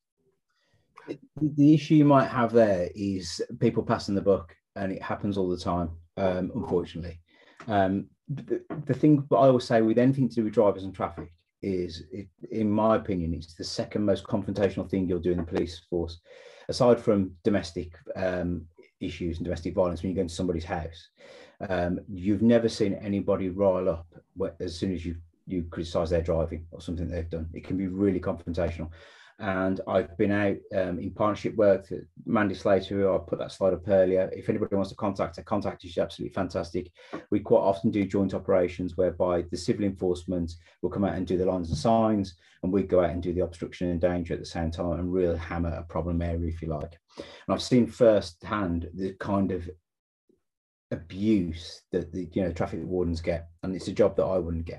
The issue you might have there is people passing the buck, and it happens all the time, unfortunately. The thing that I always say with anything to do with drivers and traffic is, in my opinion, it's the second most confrontational thing you'll do in the police force, aside from domestic issues and domestic violence. When you go into somebody's house, you've never seen anybody rile up as soon as you criticise their driving or something they've done. It can be really confrontational. And I've been out in partnership work. Mandy Slater, who I put that slide up earlier, if anybody wants to contact her, contact her. She's absolutely fantastic. We quite often do joint operations whereby the civil enforcement will come out and do the lines and signs, and we go out and do the obstruction and danger at the same time and really hammer a problem area, if you like. And I've seen firsthand the kind of abuse that the traffic wardens get, and it's a job that I wouldn't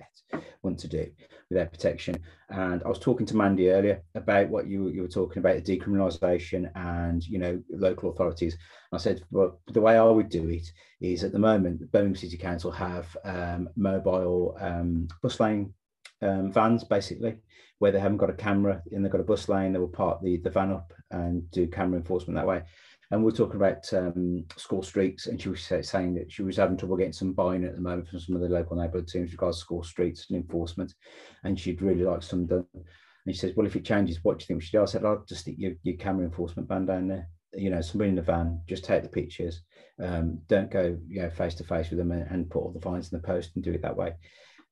want to do without protection. And I was talking to Mandy earlier about what you were talking about, the decriminalisation and local authorities. And I said, well, the way I would do it is, at the moment, the Birmingham City Council have mobile bus lane vans, basically, where they haven't got a camera and they've got a bus lane. They will park the van up and do camera enforcement that way. And we're talking about school streets, and she was saying that she was having trouble getting some buy-in at the moment from some of the local neighbourhood teams regards to school streets and enforcement, and she'd really like some done. And she says, well, if it changes, what do you think we should do? I said, I'll just stick your camera enforcement van down there. Somebody in the van, just take the pictures. Don't go face to face with them and put all the fines in the post and do it that way.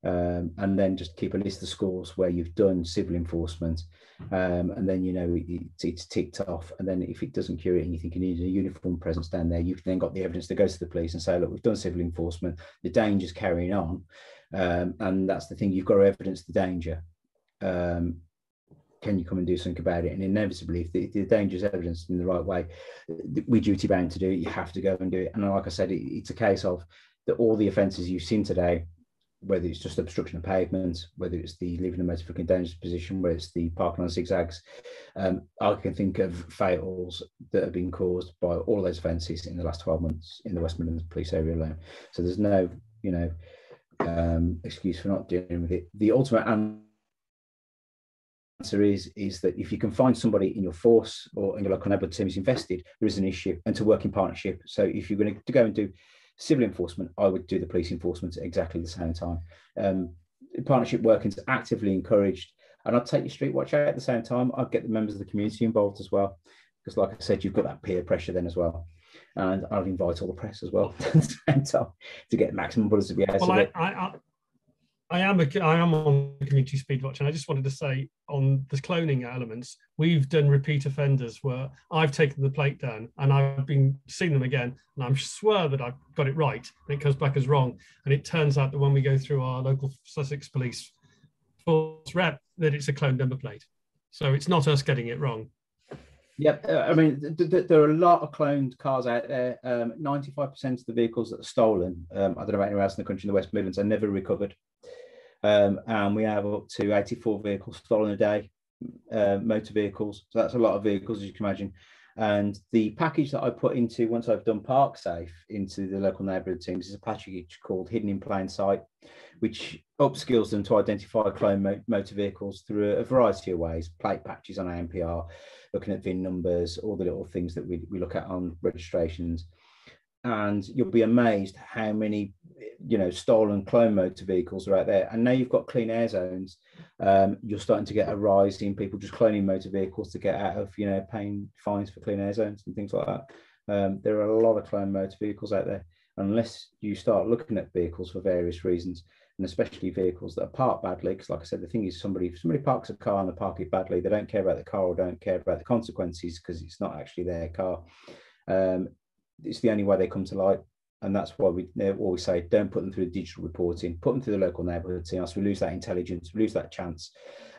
And then just keep a list of schools where you've done civil enforcement, and then it's ticked off. And then if it doesn't cure it and you think you need a uniform presence down there, you've then got the evidence to go to the police and say, look, we've done civil enforcement, the danger's carrying on, and that's the thing, you've got to evidence the danger. Can you come and do something about it? And inevitably, if the danger is evidenced in the right way, we're duty bound to do it. You have to go and do it. And like I said, it's a case of that all the offences you've seen today, whether it's just obstruction of pavement, whether it's the leaving a motor vehicle in dangerous position, whether it's the parking on zigzags, I can think of fatals that have been caused by all those offences in the last 12 months in the West Midlands police area alone. So there's no, excuse for not dealing with it. The ultimate answer is that if you can find somebody in your force or in your local neighbourhood team who's invested, there is an issue, and to work in partnership. So if you're going to go and do civil enforcement, I would do the police enforcement at exactly the same time. Partnership working is actively encouraged, and I'd take your street watch out at the same time. I'd get the members of the community involved as well. because like I said, you've got that peer pressure then as well. And I'll invite all the press as well at the same time to get maximum buzz to be out of it. I am on community speed watch, and I just wanted to say on the cloning elements, we've done repeat offenders where I've taken the plate down and I've been seeing them again, and I'm sure that I've got it right, and it comes back as wrong. And it turns out that when we go through our local Sussex police force rep, that it's a cloned number plate. So it's not us getting it wrong. Yep, I mean, there are a lot of cloned cars out there. 95% of the vehicles that are stolen, I don't know about anywhere else in the country, in the West Midlands, are never recovered. And we have up to 84 vehicles stolen a day, motor vehicles. So that's a lot of vehicles, as you can imagine. And the package that I put into, once I've done Park Safe, into the local neighbourhood teams, is a package called Hidden in Plain Sight, which upskills them to identify clone motor vehicles through a variety of ways: plate patches on ANPR, looking at VIN numbers, all the little things that we look at on registrations. And you'll be amazed how many, stolen clone motor vehicles are out there. And now you've got clean air zones. You're starting to get a rise in people just cloning motor vehicles to get out of, paying fines for clean air zones and things like that. There are a lot of clone motor vehicles out there. Unless you start looking at vehicles for various reasons, and especially vehicles that are parked badly, because like I said, the thing is, if somebody parks a car and they park it badly, they don't care about the car or don't care about the consequences because it's not actually their car. It's the only way they come to light, and that's why we always say don't put them through digital reporting, put them through the local neighbourhood team, else we lose that intelligence, we lose that chance.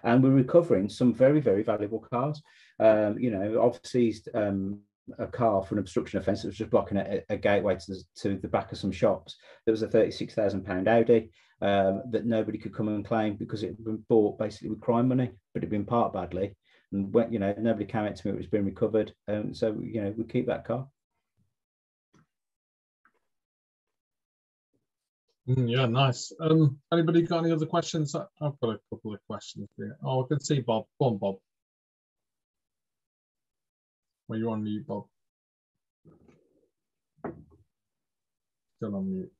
And we're recovering some very, very valuable cars. I've seized a car for an obstruction offence that was just blocking a gateway to the back of some shops. There was a £36,000 Audi that nobody could come and claim because it had been bought basically with crime money, but it had been parked badly, and nobody came out to me, it was being recovered. So we keep that car. Yeah, nice. Anybody got any other questions? I've got a couple of questions here. Oh, I can see Bob. Go on, Bob. Well, you're on mute, Bob. Still on mute.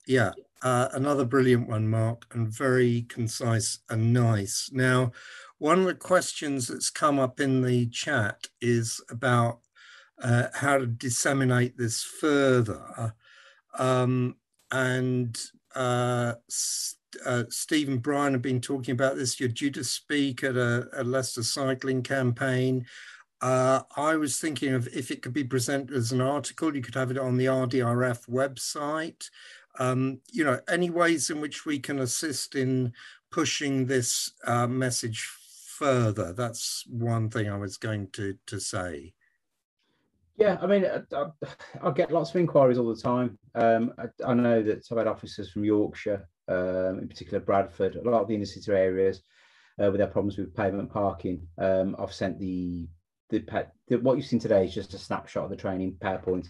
Yeah, another brilliant one, Mark, and very concise and nice. Now, one of the questions that's come up in the chat is about how to disseminate this further. Steve and Brian have been talking about this. You're due to speak at a Leicester cycling campaign. I was thinking of if it could be presented as an article, you could have it on the RDRF website. Any ways in which we can assist in pushing this message further. That's one thing I was going to say. Yeah, I mean, I get lots of inquiries all the time. I know that I've had officers from Yorkshire, in particular Bradford, a lot of the inner city areas with their problems with pavement parking. I've sent what you've seen today is just a snapshot of the training PowerPoint.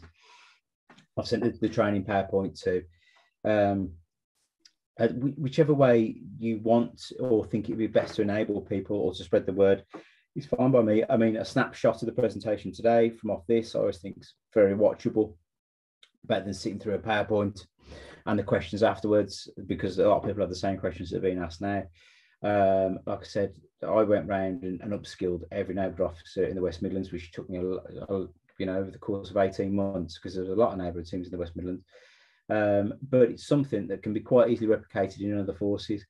I've sent the training PowerPoint to whichever way you want or think it would be best to enable people or to spread the word. It's fine by me. I mean, a snapshot of the presentation today from off this, I always think is very watchable, better than sitting through a PowerPoint and the questions afterwards, because a lot of people have the same questions that are being asked now. Like I said, I went round and upskilled every neighbourhood officer in the West Midlands, which took me over the course of 18 months, because there's a lot of neighbourhood teams in the West Midlands. But it's something that can be quite easily replicated in other forces.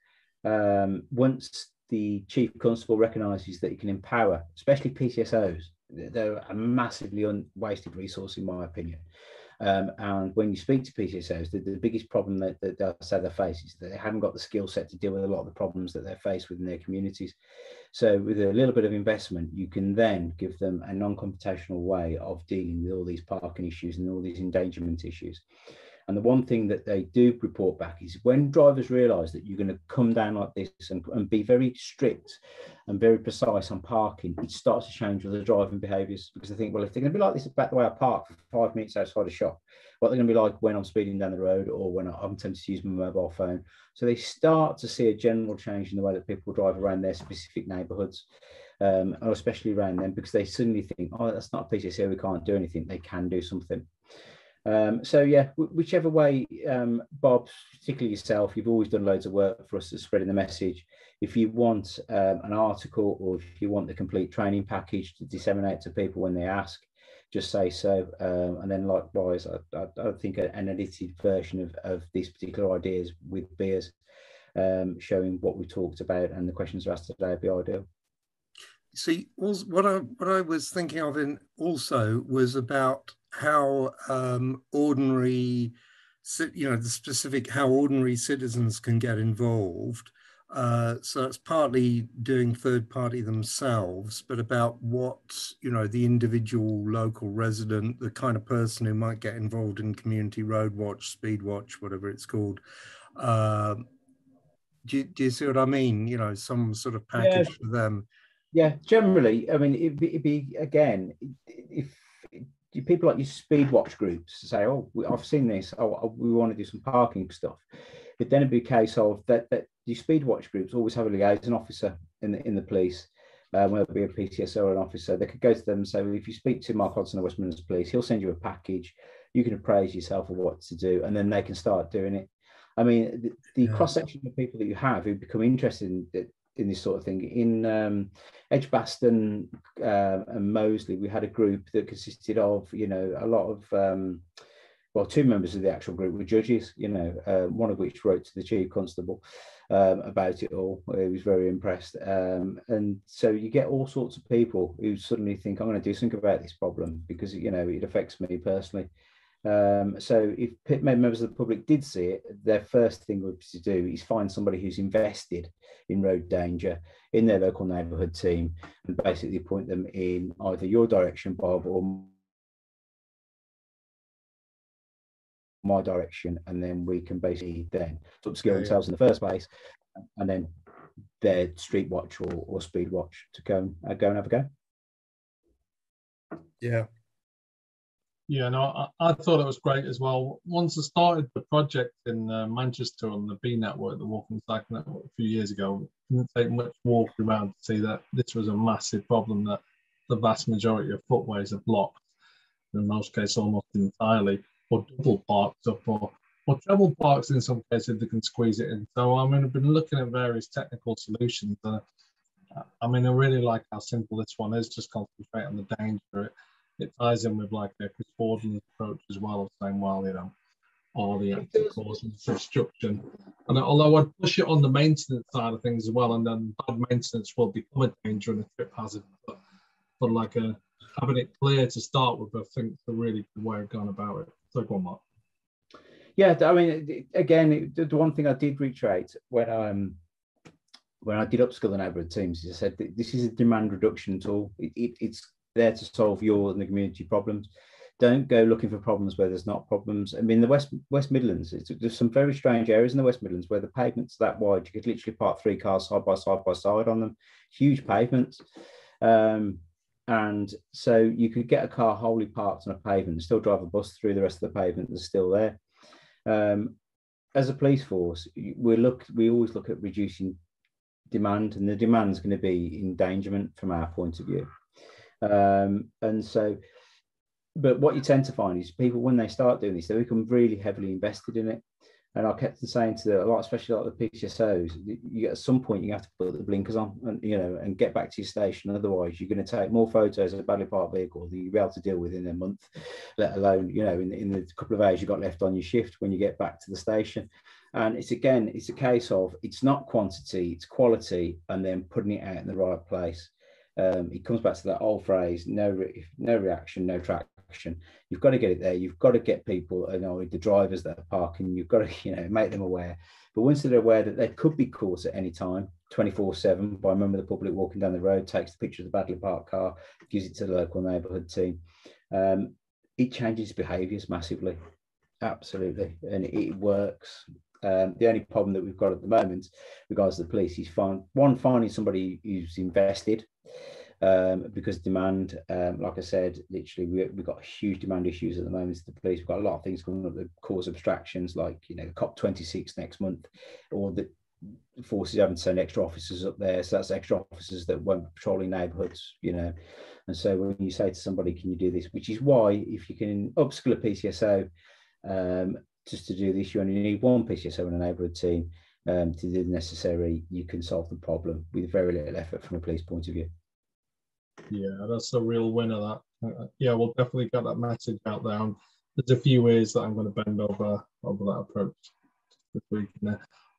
Once the Chief Constable recognises that he can empower, especially PCSOs, they're a massively wasted resource, in my opinion. And when you speak to PCSOs, the biggest problem that they'll say they face is that they haven't got the skill set to deal with a lot of the problems that they're faced with in their communities. So with a little bit of investment, you can then give them a non-confrontational way of dealing with all these parking issues and all these endangerment issues. And the one thing that they do report back is when drivers realise that you're going to come down like this and be very strict and very precise on parking, it starts to change with the driving behaviours, because they think, well, if they're going to be like this about the way I park for 5 minutes outside a shop, what they're going to be like when I'm speeding down the road or when I'm tempted to use my mobile phone. So they start to see a general change in the way that people drive around their specific neighbourhoods, or especially around them, because they suddenly think, oh, that's not a PCSO, we can't do anything. They can do something. So yeah, whichever way, Bob, particularly yourself, you've always done loads of work for us to spreading the message. If you want an article, or if you want the complete training package to disseminate to people when they ask, just say so. And then likewise, I think an edited version of these particular ideas with beers, showing what we talked about and the questions are asked today would be ideal. See, what I was thinking of in also was about how ordinary, the specific how ordinary citizens can get involved. So it's partly doing third party themselves, but about what, the individual local resident, the kind of person who might get involved in community road watch, speed watch, whatever it's called. Do you see what I mean? Some sort of package for them. Yeah, generally, I mean, it'd be again, if people like your speed watch groups say, "Oh, I've seen this. Oh, we want to do some parking stuff," but then it'd be a case of that your speed watch groups always have a liaison officer in the police, whether it be a PTSO or an officer. They could go to them and say, well, if you speak to Mark Hudson of West Midlands Police, he'll send you a package. You can appraise yourself of what to do, and then they can start doing it. I mean, the cross section of people that you have who become interested in this sort of thing. In Edgbaston and Moseley, we had a group that consisted of, a lot of, two members of the actual group were judges, one of which wrote to the chief constable about it all. He was very impressed. And so you get all sorts of people who suddenly think, I'm going to do something about this problem because, it affects me personally. So if members of the public did see it, their first thing would be to do is find somebody who's invested in road danger in their local neighbourhood team and basically point them in either your direction, Bob, or my direction, and then we can basically then upskill themselves in the first place, and then their street watch or speed watch to go and have a go. Yeah. Yeah, no, I thought it was great as well. Once I started the project in Manchester on the B network, the Walking Cycle Network, a few years ago, it didn't take much walking around to see that this was a massive problem, that the vast majority of footways are blocked, in most cases almost entirely, or double parked up, or treble parks in some cases they can squeeze it in. So, I mean, I've been looking at various technical solutions. I really like how simple this one is, just concentrate on the danger. It ties in with like a Chris Wardens approach as well, of saying, well, all the active causes of obstruction. And although I'd push it on the maintenance side of things as well, and then bad maintenance will become a danger and a trip hazard. But like having it clear to start with, I think it's a really good way of going about it. So go on, Mark. Yeah, I mean, again, the one thing I did reiterate when I did upskill the neighbourhood teams is I said that this is a demand reduction tool. It's there to solve your and the community problems. Don't go looking for problems where there's not problems. I mean, the West Midlands, there's some very strange areas in the West Midlands where the pavements are that wide. You could literally park 3 cars side by side on them. Huge pavements. And so you could get a car wholly parked on a pavement and still drive a bus through the rest of the pavement that's still there. As a police force, we always look at reducing demand, and the demand is going to be endangerment from our point of view. And so, but what you tend to find is people, when they start doing this, they become really heavily invested in it. And I kept saying to a lot, especially like the PCSOs, you at some point you have to put the blinkers on and get back to your station. Otherwise, you're going to take more photos of a badly parked vehicle than you'll be able to deal with in a month, let alone in the couple of hours you got left on your shift when you get back to the station. And it's a case of, it's not quantity, it's quality, and then putting it out in the right place. It comes back to that old phrase, no reaction, no traction. You've got to get it there. You've got to get people, the drivers that are parking, you've got to, make them aware. But once they're aware that they could be caught at any time, 24/7, by a member of the public walking down the road, takes the picture of the badly parked car, gives it to the local neighbourhood team, it changes behaviours massively. Absolutely. And it works. The only problem that we've got at the moment, regards to the police, is finding somebody who's invested, because demand, like I said, literally we've got huge demand issues at the moment to the police. We've got a lot of things coming up that cause abstractions, like COP26 next month, or the forces having to send extra officers up there, so that's extra officers that won't be patrolling neighbourhoods, you know. And so when you say to somebody, can you do this, which is why if you can upskill a PCSO just to do this, you only need one PCSO in a neighbourhood team to do the necessary, you can solve the problem with very little effort from a police point of view. Yeah, that's a real winner, that. Yeah, we'll definitely get that message out there. There's a few ways that I'm going to bend over that approach this week.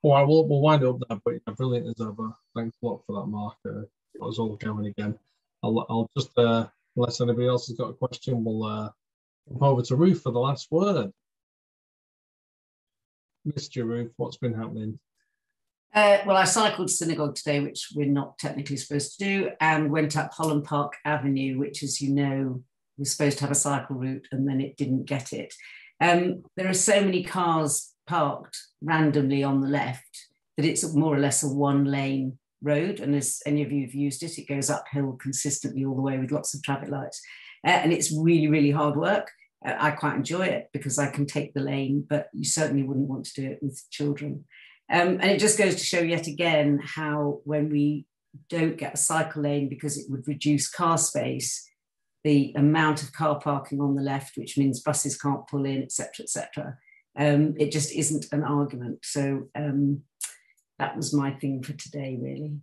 All right, we'll wind it up there, but yeah, brilliant as ever. Thanks a lot for that, Mark. Got us all going again. I'll just, unless anybody else has got a question, we'll jump over to Ruth for the last word. Missed you, Ruth. What's been happening? Well, I cycled to synagogue today, which we're not technically supposed to do, and went up Holland Park Avenue, which, as you know, was supposed to have a cycle route, and then it didn't get it. There are so many cars parked randomly on the left that it's more or less a one-lane road, and as any of you have used it, it goes uphill consistently all the way with lots of traffic lights, and it's really, really hard work. I quite enjoy it because I can take the lane, but you certainly wouldn't want to do it with children. And it just goes to show yet again how when we don't get a cycle lane because it would reduce car space, the amount of car parking on the left, which means buses can't pull in, etc., etc. It just isn't an argument. So that was my thing for today, really.